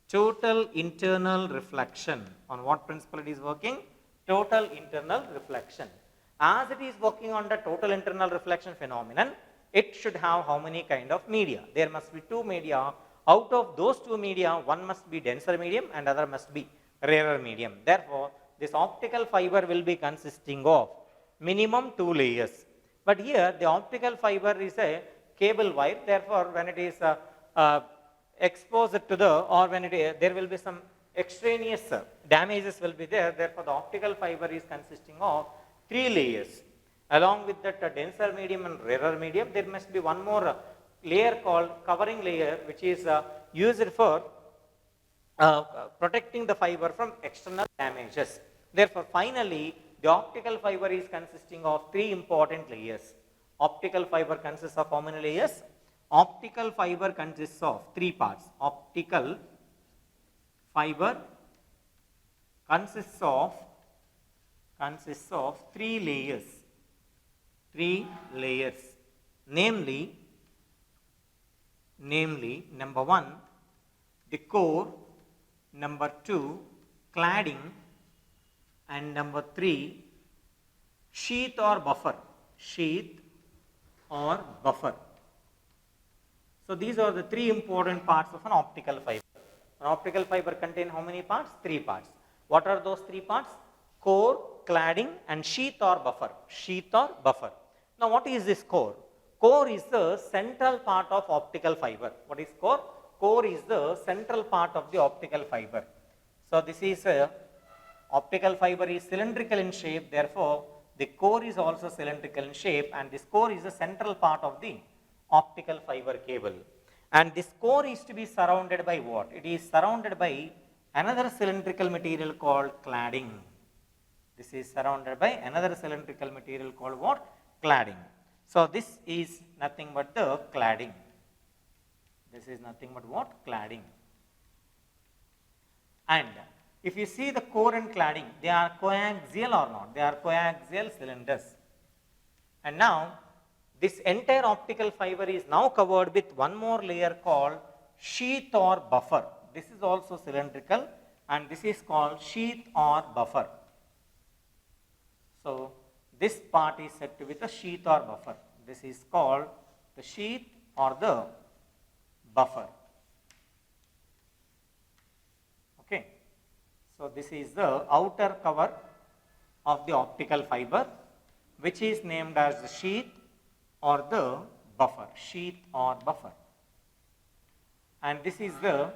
total internal reflection. On what principle it is working? Total internal reflection. As it is working on the total internal reflection phenomenon, it should have how many kind of media? There must be two media. Out of those two media, one must be denser medium and other must be rarer medium. Therefore, this optical fiber will be consisting of minimum two layers. But here the optical fiber is a cable wire. Therefore, when it is exposed to there will be some extraneous damages will be there. Therefore, the optical fiber is consisting of three layers. Along with that denser medium and rarer medium, there must be one more layer called covering layer, which is used for protecting the fiber from external damages. Therefore, finally, the optical fiber is consisting of three important layers. Optical fiber consists of how many layers? Optical fiber consists of three parts. Optical fiber consists of three layers. Namely, number one, the core, number two, cladding, and number three, sheath or buffer. So these are the three important parts of an optical fiber. An optical fiber contains how many parts? Three parts. What are those three parts? Core, cladding, and sheath or buffer. Now what is this core? Core is the central part of optical fiber. What is core? Core is the central part of the optical fiber. So this is optical fiber is cylindrical in shape. Therefore, the core is also cylindrical in shape, and this core is the central part of the optical fiber cable. And this core is to be surrounded by what? It is surrounded by another cylindrical material called cladding. This is surrounded by another cylindrical material called what? Cladding. So this is nothing but the cladding. This is nothing but what? Cladding. And if you see the core and cladding, they are coaxial or not? They are coaxial cylinders. And now this entire optical fiber is now covered with one more layer called sheath or buffer. This is also cylindrical, and this is called sheath or buffer. So this part is said to be the sheath or buffer. This is called the sheath or the buffer. Okay. So this is the outer cover of the optical fiber, which is named as the sheath or the buffer, sheath or buffer. And this is the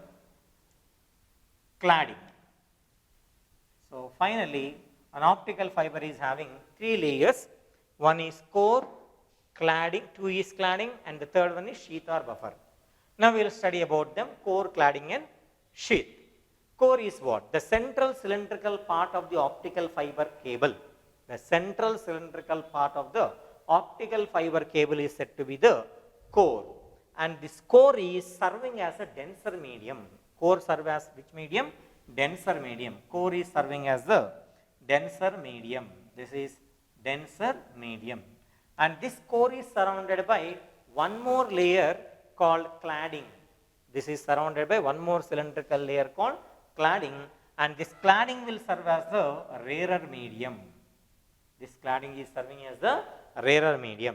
cladding. So finally, an optical fiber is having three layers. One is core, cladding, two is cladding, and the third one is sheath or buffer. Now we will study about them, core, cladding and sheath. Core is what? The central cylindrical part of the optical fiber cable. The central cylindrical part of the optical fiber cable is said to be the core. And this core is serving as a denser medium. Core serves as which medium? Denser medium. Core is serving as the denser medium. This is denser medium. And this core is surrounded by one more layer called cladding. This is surrounded by one more cylindrical layer called cladding, and this cladding will serve as the rarer medium. This cladding is serving as the rarer medium.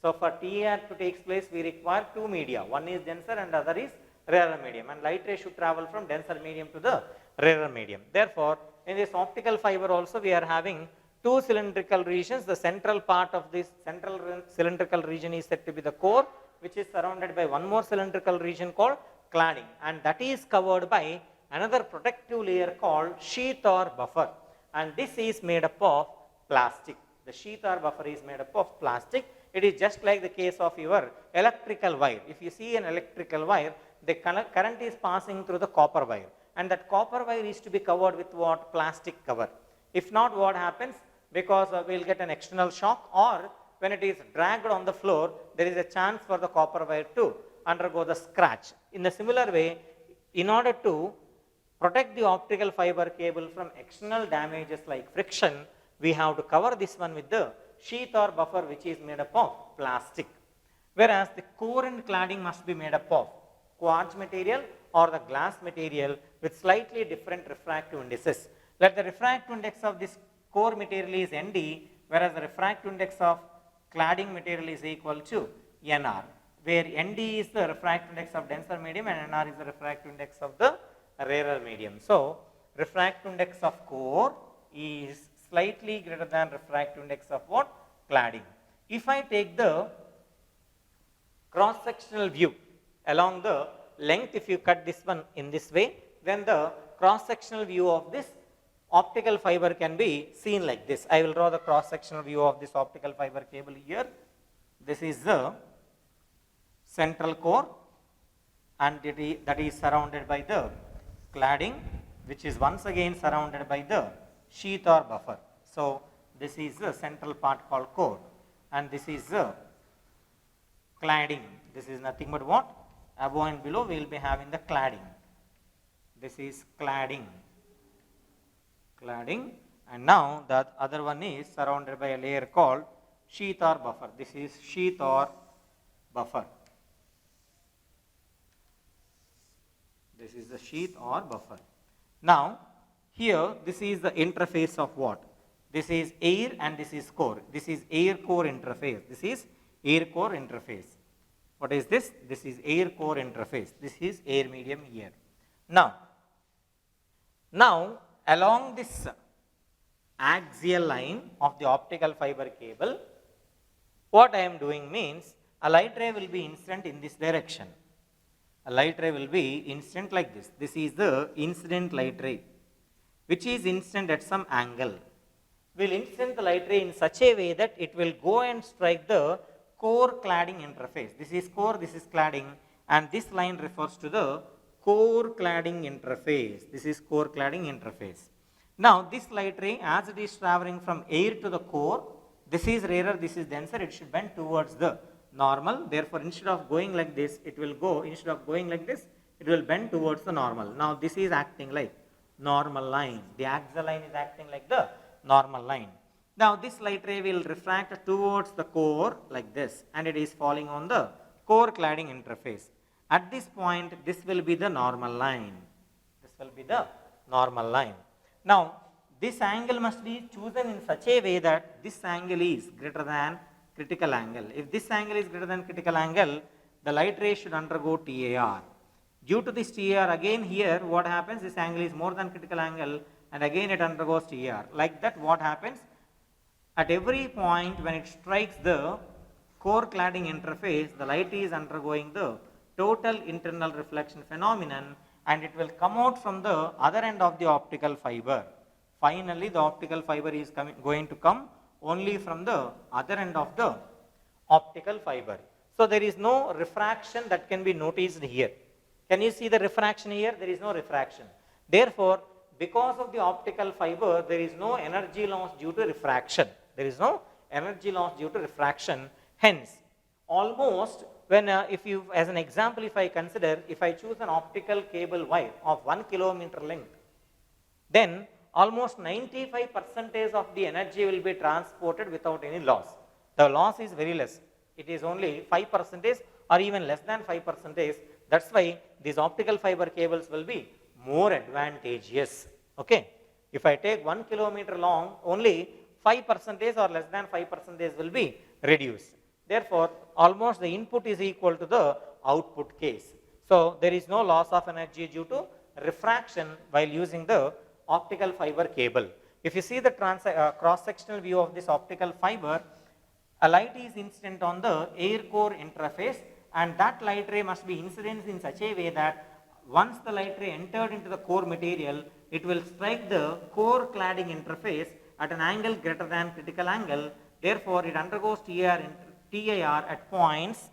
So for TER to take place, we require two media. One is denser and the other is rarer medium, and light ray should travel from denser medium to the rarer medium. Therefore, in this optical fiber also we are having two cylindrical regions. The central part of this central cylindrical region is said to be the core, which is surrounded by one more cylindrical region called cladding, and that is covered by another protective layer called sheath or buffer, and this is made up of plastic. The sheath or buffer is made up of plastic. It is just like the case of your electrical wire. If you see an electrical wire, the current is passing through the copper wire, and that copper wire is to be covered with what? Plastic cover. If not, what happens? Because we will get an external shock, or when it is dragged on the floor, there is a chance for the copper wire to undergo the scratch. In a similar way, in order to protect the optical fiber cable from external damages like friction, we have to cover this one with the sheath or buffer, which is made up of plastic. Whereas the core and cladding must be made up of quartz material or the glass material with slightly different refractive indices. Let the refractive index of this core material is Nd, whereas the refractive index of cladding material is equal to Nr, where Nd is the refractive index of denser medium and Nr is the refractive index of the rarer medium. So refractive index of core is slightly greater than refractive index of what? Cladding. If I take the cross-sectional view along the length, if you cut this one in this way, then the cross-sectional view of this optical fiber can be seen like this. I will draw the cross-sectional view of this optical fiber cable here. This is the central core, and that is surrounded by the cladding, which is once again surrounded by the sheath or buffer. So this is the central part called core, and this is the cladding. This is nothing but what? Above and below we will be having the cladding. This is cladding. Cladding, and now the other one is surrounded by a layer called sheath or buffer. This is sheath or buffer. This is the sheath or buffer. Now here this is the interface of what? This is air and this is core. This is air core interface. This is air core interface. What is this? This is air core interface. This is air medium here. Now along this axial line of the optical fiber cable, what I am doing means a light ray will be incident in this direction. A light ray will be incident like this. This is the incident light ray, which is incident at some angle. will incident the light ray in such a way that it will go and strike the core cladding interface. This is core, this is cladding, and this line refers to the core cladding interface. This is core cladding interface. Now, this light ray, as it is traveling from air to the core, this is rarer, this is denser, it should bend towards the normal. Therefore, instead of going like this, it will go, instead of going like this, it will bend towards the normal. Now, this is acting like normal line. The axial line is acting like the normal line. Now, this light ray will refract towards the core like this, and it is falling on the core cladding interface. At this point, this will be the normal line. This will be the normal line. Now, this angle must be chosen in such a way that this angle is greater than critical angle. If this angle is greater than critical angle, the light ray should undergo TAR. Due to this TAR, again here what happens, this angle is more than critical angle, and again it undergoes TAR. Like that, what happens? At every point when it strikes the core cladding interface, the light is undergoing the total internal reflection phenomenon, and it will come out from the other end of the optical fiber. Finally, the optical fiber is going to come only from the other end of the optical fiber. So, there is no refraction that can be noticed here. Can you see the refraction here? There is no refraction. Therefore, because of the optical fiber, there is no energy loss due to refraction. There is no energy loss due to refraction. Hence, almost when if you, as an example, if I consider, if I choose an optical cable wire of 1 kilometer length, then almost 95% of the energy will be transported without any loss. The loss is very less. It is only 5% or even less than 5%. That's why these optical fiber cables will be more advantageous. Okay. If I take 1 kilometer long, only 5% or less than 5% will be reduced. Therefore, almost the input is equal to the output case. So, there is no loss of energy due to refraction while using the optical fiber cable. If you see the cross-sectional view of this optical fiber, a light is incident on the air core interface, and that light ray must be incident in such a way that once the light ray entered into the core material, it will strike the core cladding interface at an angle greater than critical angle. Therefore, it undergoes TAR at points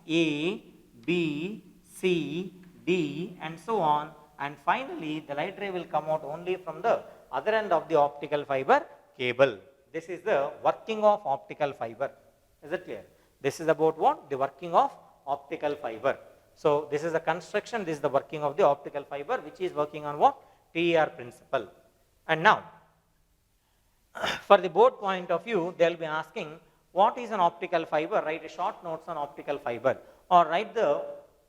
A, B, C, D, and so on. And finally, the light ray will come out only from the other end of the optical fiber cable. This is the working of optical fiber. Is it clear? This is about what? The working of optical fiber. So, this is the construction, this is the working of the optical fiber, which is working on what? TAR principle. And now, for the board point of view, they will be asking, what is an optical fiber? Write a short notes on optical fiber, or write the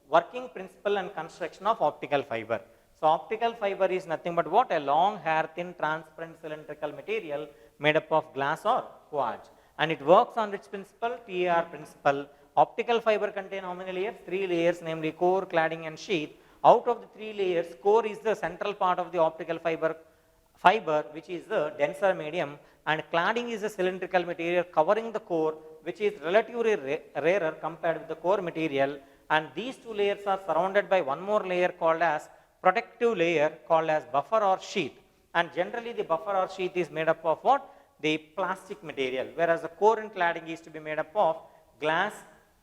working principle and construction of optical fiber. So, optical fiber is nothing but what? A long, hair thin, transparent cylindrical material made up of glass or quartz, and it works on its principle, TAR principle. Optical fiber contain how many layers? 3 layers, namely core, cladding, and sheath. Out of the 3 layers, core is the central part of the optical fiber, which is the denser medium, and cladding is a cylindrical material covering the core, which is relatively rarer compared with the core material. And these 2 layers are surrounded by one more layer called as protective layer called as buffer or sheath. And generally, the buffer or sheath is made up of what? The plastic material, whereas the core and cladding is to be made up of glass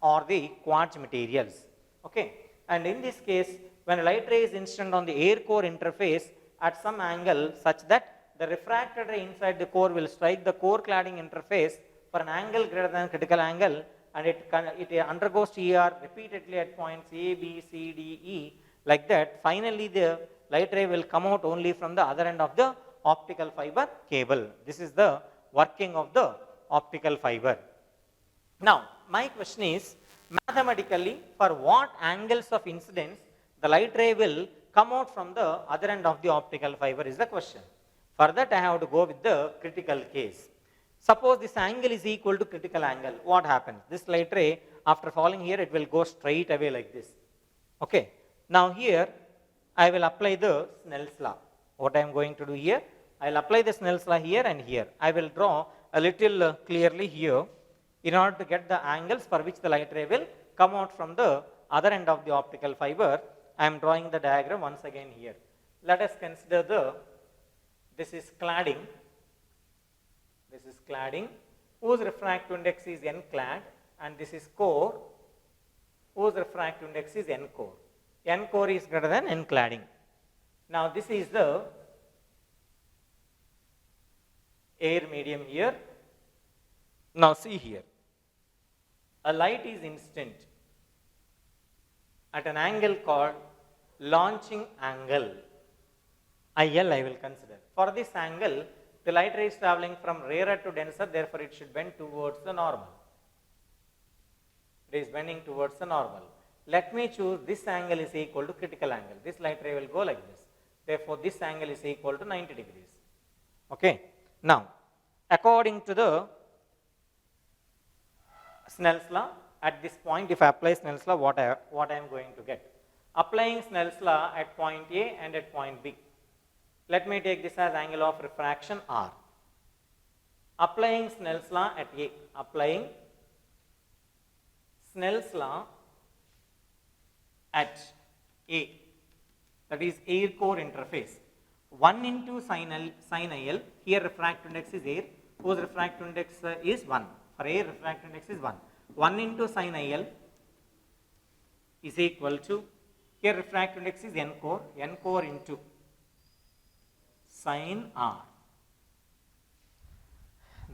or the quartz materials. Okay. And in this case, when a light ray is incident on the air core interface at some angle such that the refracted ray inside the core will strike the core cladding interface for an angle greater than critical angle, and it undergoes TAR repeatedly at points A, B, C, D, E, like that. Finally, the light ray will come out only from the other end of the optical fiber cable. This is the working of the optical fiber. Now, my question is, mathematically, for what angles of incidence the light ray will come out from the other end of the optical fiber is the question. For that, I have to go with the critical case. Suppose this angle is equal to critical angle. What happens? This light ray, after falling here, it will go straight away like this. Okay. Now, here, I will apply the Snell's law. What I am going to do here? I will apply the Snell's law here and here. I will draw a little clearly here in order to get the angles for which the light ray will come out from the other end of the optical fiber. I am drawing the diagram once again here. Let us consider this is cladding, This is cladding whose refractive index is N clad, and this is core whose refractive index is N core. N core is greater than N cladding. Now this is the air medium here. Now see here, a light is instant at an angle called launching angle, IL I will consider. For this angle, the light ray is travelling from rarer to denser, therefore it should bend towards the normal. It is bending towards the normal. Let me choose this angle is equal to critical angle. This light ray will go like this. Therefore, this angle is equal to 90 degrees. Okay. Now, according to the Snell's law, at this point, if I apply Snell's law, what I am going to get? Applying Snell's law at point A and at point B. Let me take this as angle of refraction R. Applying Snell's law at A. Applying Snell's law at A, that is air core interface. 1 into sin IL, here refractive index is air, whose refractive index is 1. For air, refractive index is 1. 1 into sin IL is equal to, here refractive index is N core into sin R.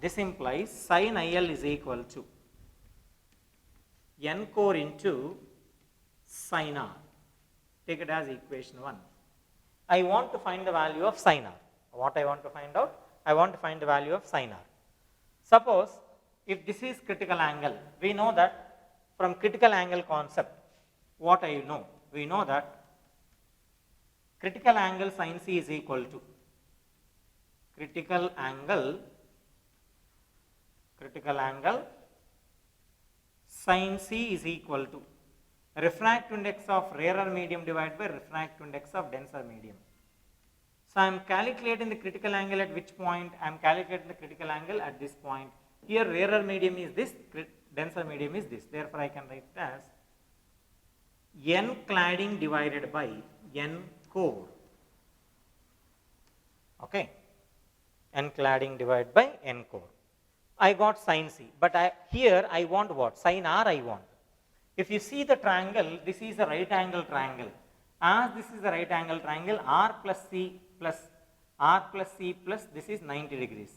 This implies sin IL is equal to N core into sin R. Take it as equation 1. I want to find the value of sin R. What I want to find out? I want to find the value of sin R. Suppose if this is critical angle, we know that from critical angle concept, what I know? We know that critical angle sin C is equal to critical angle sin C is equal to refractive index of rarer medium divided by refractive index of denser medium. So I am calculating the critical angle at which point? I am calculating the critical angle at this point. Here rarer medium is this, denser medium is this. Therefore I can write it as N cladding divided by N core. Okay. N cladding divided by N core. I got sin C, but here I want what? Sin R I want. If you see the triangle, this is a right angle triangle. As this is a right angle triangle, R plus C plus this is 90 degrees.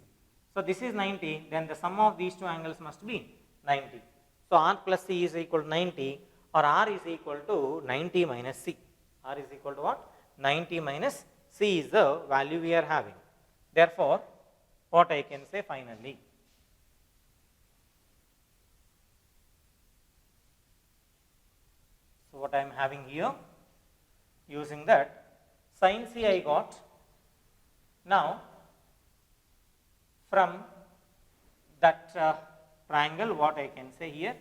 So this is 90, then the sum of these two angles must be 90. So R plus C is equal to 90, or R is equal to 90 minus C. R is equal to what? 90 minus C is the value we are having. Therefore, what I can say finally? So what I am having here, using that, sin C I got. Now, from that triangle, what I can say here,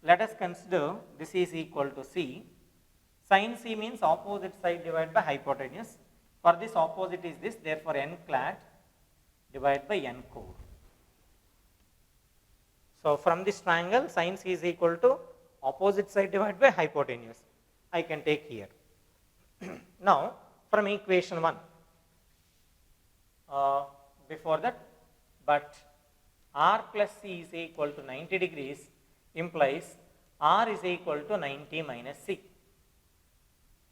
let us consider this is equal to C. Sin C means opposite side divided by hypotenuse. For this opposite is this, therefore N clad divided by N core. So from this triangle, sin C is equal to opposite side divided by hypotenuse. I can take here. Now, from equation 1, before that, but R plus C is equal to 90 degrees implies R is equal to 90 minus C.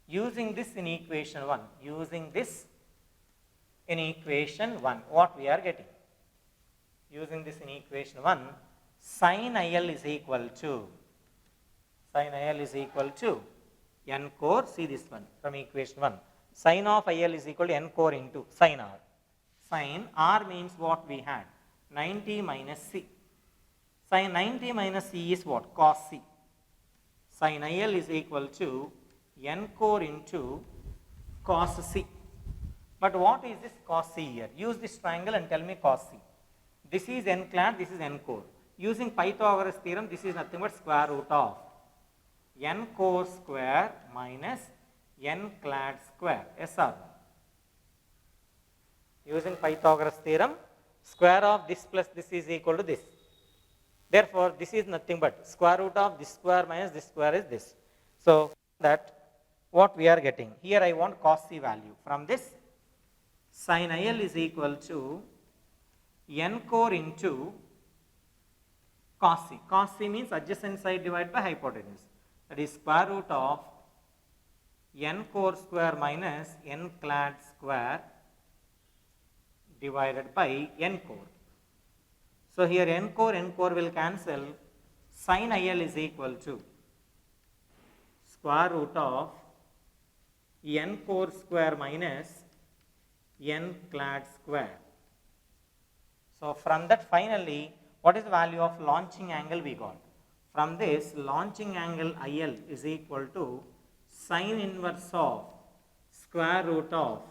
Using this in equation 1, what we are getting? Using this in equation 1, sin IL is equal to N core, see this one from equation 1. Sin of IL is equal to N core into sin R. Sin R means what we had? 90 minus C. Sin 90 minus C is what? Cos C. Sin IL is equal to N core into cos C. But what is this cos C here? Use this triangle and tell me cos C. This is N clad, this is N core. Using Pythagoras theorem, this is nothing but square root of N core square minus N clad square. Yes or no? Using Pythagoras theorem, square of this plus this is equal to this. Therefore, this is nothing but square root of this square minus this square is this. So, that what we are getting? Here I want cos C value. From this, sin IL is equal to n core into cos c. Cos c means adjacent side divided by hypotenuse. That is square root of n core square minus n clad square divided by n core. So here n core will cancel. Sin IL is equal to square root of n core square minus n clad square. So from that finally, what is the value of launching angle we got? From this, launching angle IL is equal to sin inverse of square root of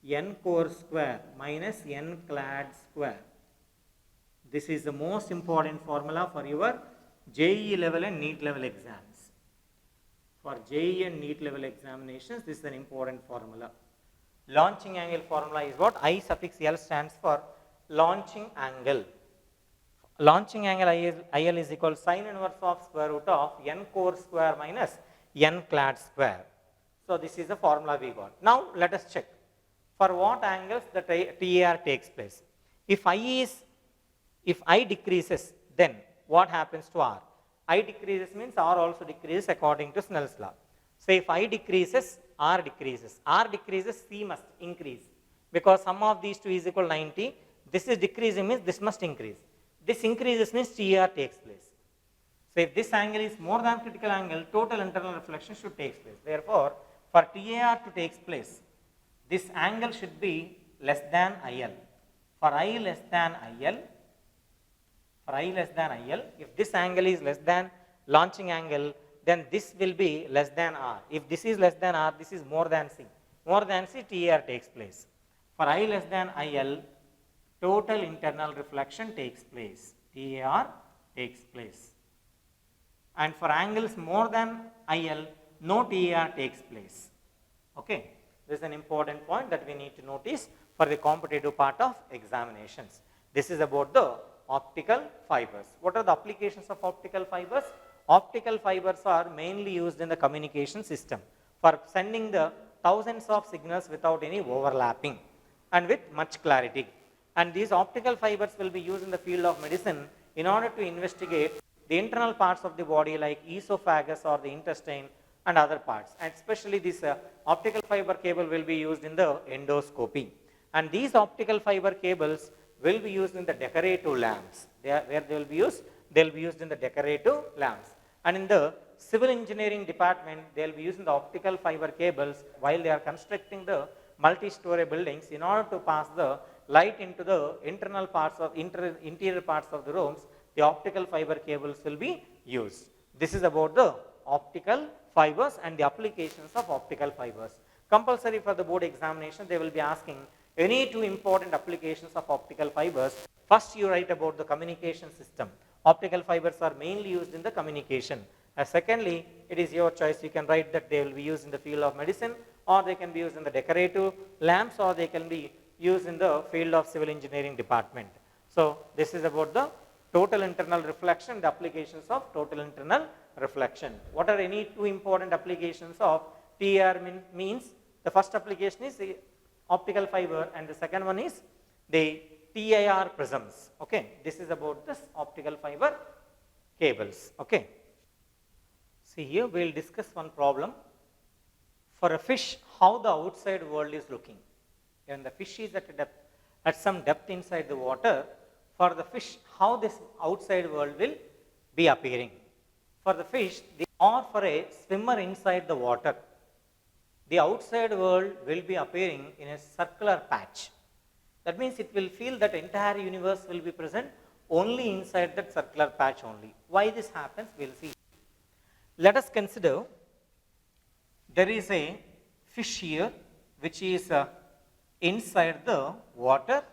n core square minus n clad square. This is the most important formula for your JEE level and NEET level exams. For JEE and NEET level examinations, this is an important formula. Launching angle formula is what? I suffix L stands for launching angle. Launching angle IL is equal to sin inverse of square root of n core square minus n clad square. So this is the formula we got. Now let us check for what angles the TAR takes place. If I decreases, then what happens to R? I decreases means R also decreases according to Snell's law. So if I decreases, R decreases. R decreases, C must increase. Because sum of these two is equal to 90. This is decreasing means this must increase. This increases means TAR takes place. So if this angle is more than critical angle, total internal reflection should take place. Therefore, for TAR to take place, this angle should be less than IL. For I less than IL, if this angle is less than launching angle, then this will be less than R. If this is less than R, this is more than C. More than C, TAR takes place. For I less than IL, total internal reflection takes place. TAR takes place. And for angles more than IL, no TAR takes place. Okay, this is an important point that we need to notice for the competitive part of examinations. This is about the optical fibers. What are the applications of optical fibers? Optical fibers are mainly used in the communication system for sending the thousands of signals without any overlapping and with much clarity. And these optical fibers will be used in the field of medicine in order to investigate the internal parts of the body like esophagus or the intestine and other parts. And especially this optical fiber cable will be used in the endoscopy. And these optical fiber cables will be used in the decorative lamps. Where they will be used? They will be used in the decorative lamps. And in the civil engineering department, they will be using the optical fiber cables while they are constructing the multi-story buildings in order to pass the light into the internal parts of interior parts of the rooms. The optical fiber cables will be used. This is about the optical fibers and the applications of optical fibers. Compulsory for the board examination, they will be asking any two important applications of optical fibers. First, you write about the communication system. Optical fibers are mainly used in the communication. Secondly, it is your choice. You can write that they will be used in the field of medicine, or they can be used in the decorative lamps, or they can be used in the field of civil engineering department. So this is about the total internal reflection, the applications of total internal reflection. What are any two important applications of TAR means? The first application is the optical fiber and the second one is the TIR prisms. Okay, this is about this optical fiber cables. Okay, see here we will discuss one problem. For a fish, how the outside world is looking. When the fish is at some depth inside the water, for the fish, how this outside world will be appearing. For the fish, or for a swimmer inside the water, the outside world will be appearing in a circular patch. That means it will feel that entire universe will be present only inside that circular patch only. Why this happens, we will see. Let us consider there is a fish here which is inside the water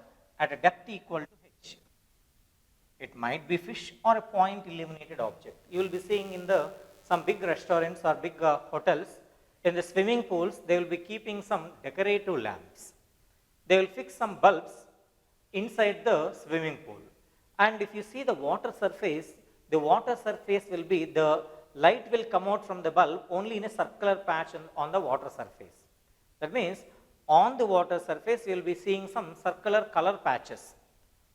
at a depth equal to h. It might be fish or a point illuminated object. You will be seeing in some big restaurants or big hotels, in the swimming pools, they will be keeping some decorative lamps. They will fix some bulbs inside the swimming pool. And if you see the water surface will be, the light will come out from the bulb only in a circular patch on the water surface. That means on the water surface, you will be seeing some circular color patches.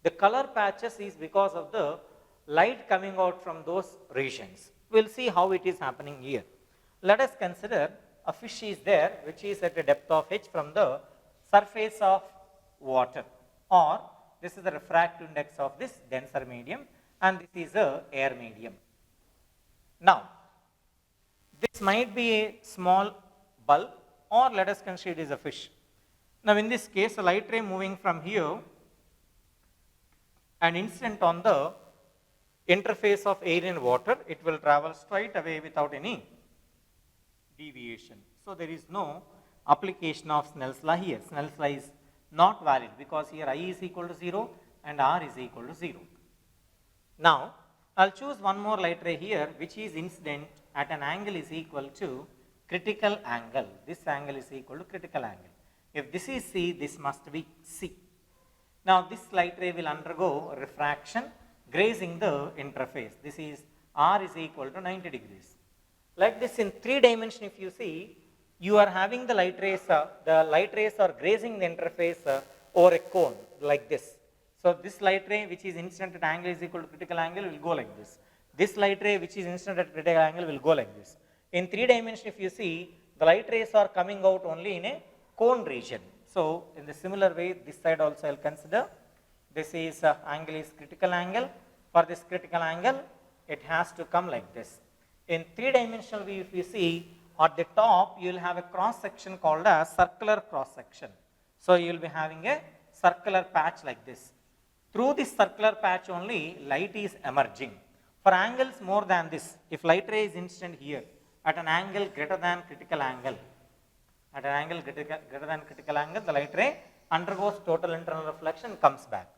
The color patches is because of the light coming out from those regions. We will see how it is happening here. Let us consider a fish is there which is at a depth of h from the surface of water, or this is the refractive index of this denser medium and this is a air medium. Now, this might be a small bulb, or let us consider it is a fish. Now, in this case, a light ray moving from here and incident on the interface of air and water, it will travel straight away without any deviation. So, there is no application of Snell's law here. Snell's law is not valid because here I is equal to 0 and R is equal to 0. Now, I will choose one more light ray here which is incident at an angle is equal to critical angle. This angle is equal to critical angle. If this is C, this must be C. Now, this light ray will undergo refraction grazing the interface. This is R is equal to 90 degrees. Like this in 3 dimension, if you see, you are having the light rays are grazing the interface over a cone like this. So, this light ray which is incident at angle is equal to critical angle will go like this. This light ray which is incident at critical angle will go like this. In 3 dimension, if you see, the light rays are coming out only in a cone region. So, in the similar way, this side also I will consider. This is angle is critical angle. For this critical angle, it has to come like this. In 3 dimensional view, if you see, at the top, you will have a cross section called a circular cross section. So, you will be having a circular patch like this. Through this circular patch only, light is emerging. For angles more than this, if light ray is incident here at an angle greater than critical angle, at an angle greater than critical angle, the light ray undergoes total internal reflection, comes back.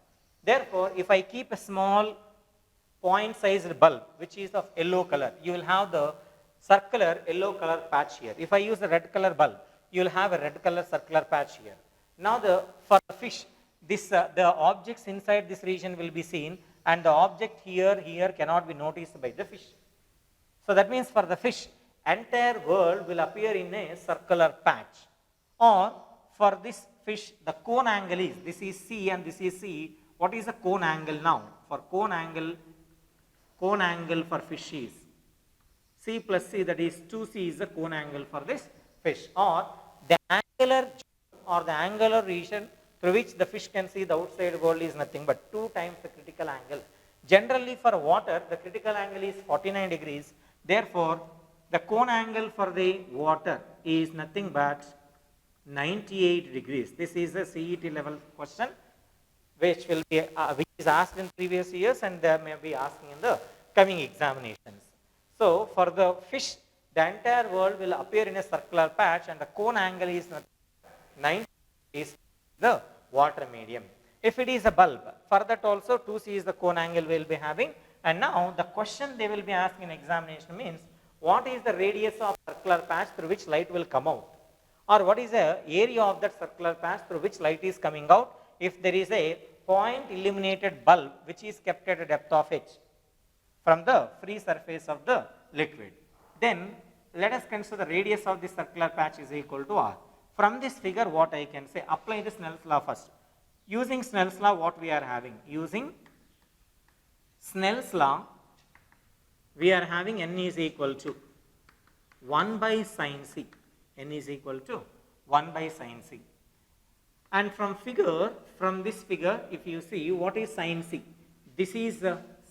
Therefore, if I keep a small point sized bulb which is of yellow color, you will have the circular yellow color patch here. If I use a red color bulb, you will have a red color circular patch here. Now, for the fish, the objects inside this region will be seen and the object here cannot be noticed by the fish. So, that means for the fish, entire world will appear in a circular patch, or for this fish the cone angle is, this is C and this is C. What is the cone angle now? For cone angle for fish is C plus C, that is 2C is the cone angle for this fish, or the angular or the angular region through which the fish can see the outside world is nothing but 2 times the critical angle. Generally for water, the critical angle is 49 degrees. Therefore, the cone angle for the water is nothing but 98 degrees. This is a CET level question which will be which is asked in previous years and they may be asking in the coming examinations. So, for the fish, the entire world will appear in a circular patch and the cone angle is 90 degrees the water medium. If it is a bulb, for that also 2C is the cone angle we will be having. And now the question they will be asking in examination means, what is the radius of circular patch through which light will come out, or what is the area of that circular patch through which light is coming out if there is a point illuminated bulb which is kept at a depth of h from the free surface of the liquid. Then let us consider the radius of this circular patch is equal to r. From this figure, what I can say, apply the Snell's law first. Using Snell's law, what we are having? Using Snell's law, we are having n is equal to 1 by sin c. N is equal to 1 by sin c. And from this figure, if you see, what is sin c? This is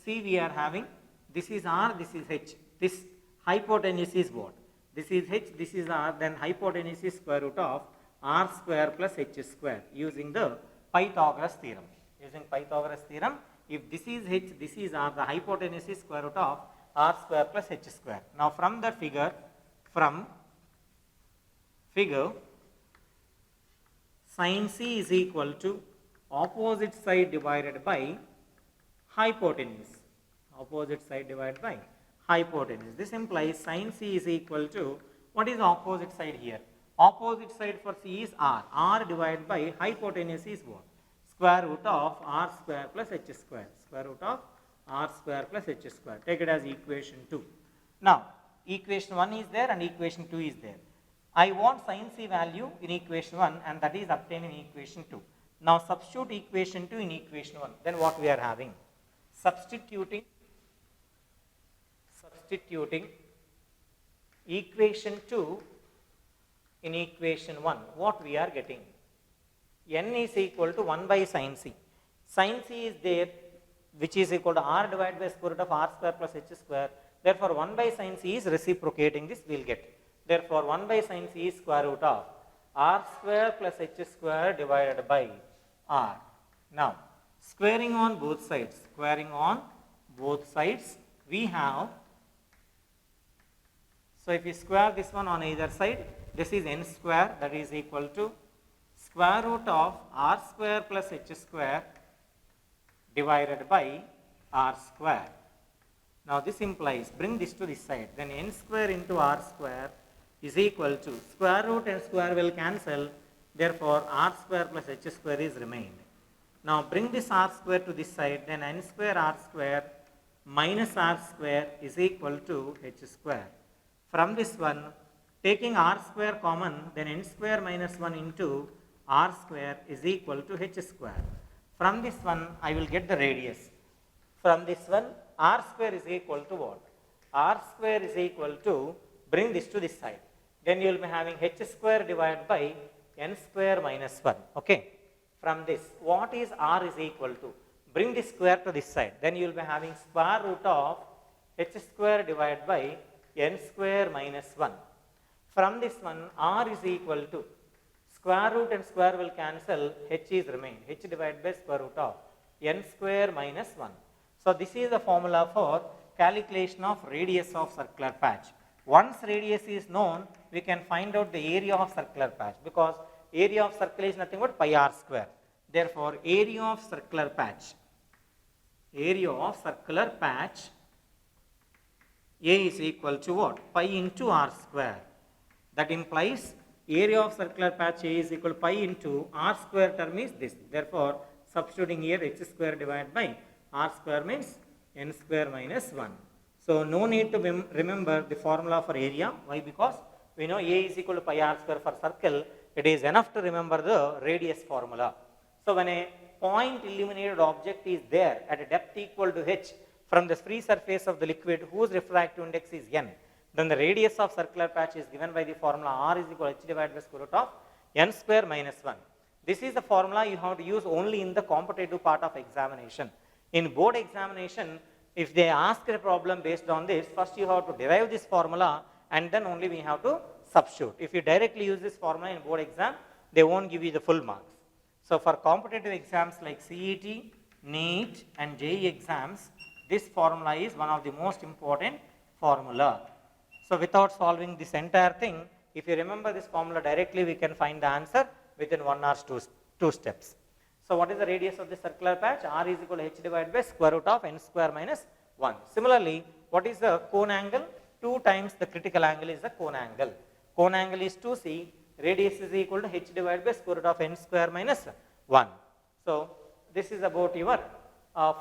c we are having, this is r, this is h. This hypotenuse is what? This is h, this is r, then hypotenuse is square root of r square plus h square using the Pythagoras theorem. Using Pythagoras theorem, if this is h, this is r, the hypotenuse is square root of r square plus h square. Now, from the figure, sin c is equal to opposite side divided by hypotenuse. Opposite side divided by hypotenuse. This implies sin c is equal to, what is opposite side here? Opposite side for c is r. R divided by hypotenuse is what? Square root of r square plus h square. Square root of r square plus h square. Take it as equation 2. Now, equation 1 is there and equation 2 is there. I want sin c value in equation 1 and that is obtained in equation 2. Now substitute equation 2 in equation 1. Then what we are having? Substituting equation 2 in equation 1. What we are getting? N is equal to 1 by sin c. Sin c is there, which is equal to r divided by square root of r square plus h square. Therefore, 1 by sin c is reciprocating this, we will get. Therefore, 1 by sin c is square root of r square plus h square divided by r. Now, squaring on both sides, we have, so if you square this one on either side, this is n square, that is equal to square root of r square plus h square divided by r square. Now this implies, bring this to this side, then n square into r square is equal to square root and square will cancel, therefore r square plus h square is remained. Now bring this r square to this side, then n square r square minus r square is equal to h square. From this one, taking r square common, then n square minus 1 into r square is equal to h square. From this one, I will get the radius. From this one, r square is equal to what? R square is equal to, bring this to this side. Then you will be having h square divided by n square minus 1. Okay. From this, what is r is equal to? Bring this square to this side. Then you will be having square root of h square divided by n square minus 1. From this one, r is equal to square root and square will cancel, h is remain, h divided by square root of n square minus 1. So this is the formula for calculation of radius of circular patch. Once radius is known, we can find out the area of circular patch, because area of circle is nothing but pi r square. Therefore, area of circular patch A is equal to what? Pi into r square. That implies area of circular patch A is equal to pi into r square term is this. Therefore, substituting here h square divided by r square means n square minus 1. So, no need to remember the formula for area. Why? Because we know A is equal to pi r square for circle. It is enough to remember the radius formula. So, when a point illuminated object is there at a depth equal to h from the free surface of the liquid whose refractive index is n, then the radius of circular patch is given by the formula r is equal to h divided by square root of n square minus 1. This is the formula you have to use only in the competitive part of examination. In board examination, if they ask a problem based on this, first you have to derive this formula and then only we have to substitute. If you directly use this formula in board exam, they won't give you the full marks. So for competitive exams like CET, NEET and JEE exams, this formula is one of the most important formula. So without solving this entire thing, if you remember this formula directly, we can find the answer within 1 or 2 steps. So what is the radius of the circular patch? R is equal to h divided by square root of n square minus 1. Similarly, what is the cone angle? 2 times the critical angle is the cone angle. Cone angle is 2c. Radius is equal to h divided by square root of n square minus 1. So this is about your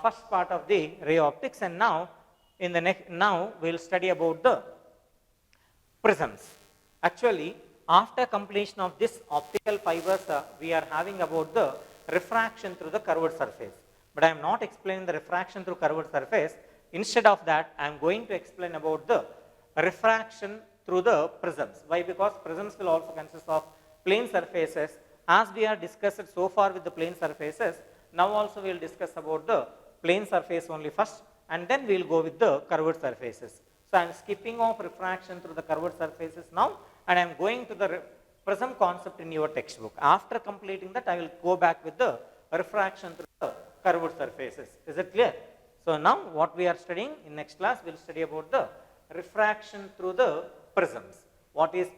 first part of the ray optics, and now in the now we will study about the prisms. Actually, after completion of this optical fibers, we are having about the refraction through the curved surface. But I am not explaining the refraction through curved surface. Instead of that, I am going to explain about the refraction through the prisms. Why? Because prisms will also consist of plane surfaces. As we are discussed so far with the plane surfaces, now also we will discuss about the plane surface only first, and then we will go with the curved surfaces. So I am skipping off refraction through the curved surfaces now, and I am going to the prism concept in your textbook. After completing that, I will go back with the refraction through the curved surfaces. Is it clear? So now what we are studying in next class, we will study about the refraction through the prisms. What is prism?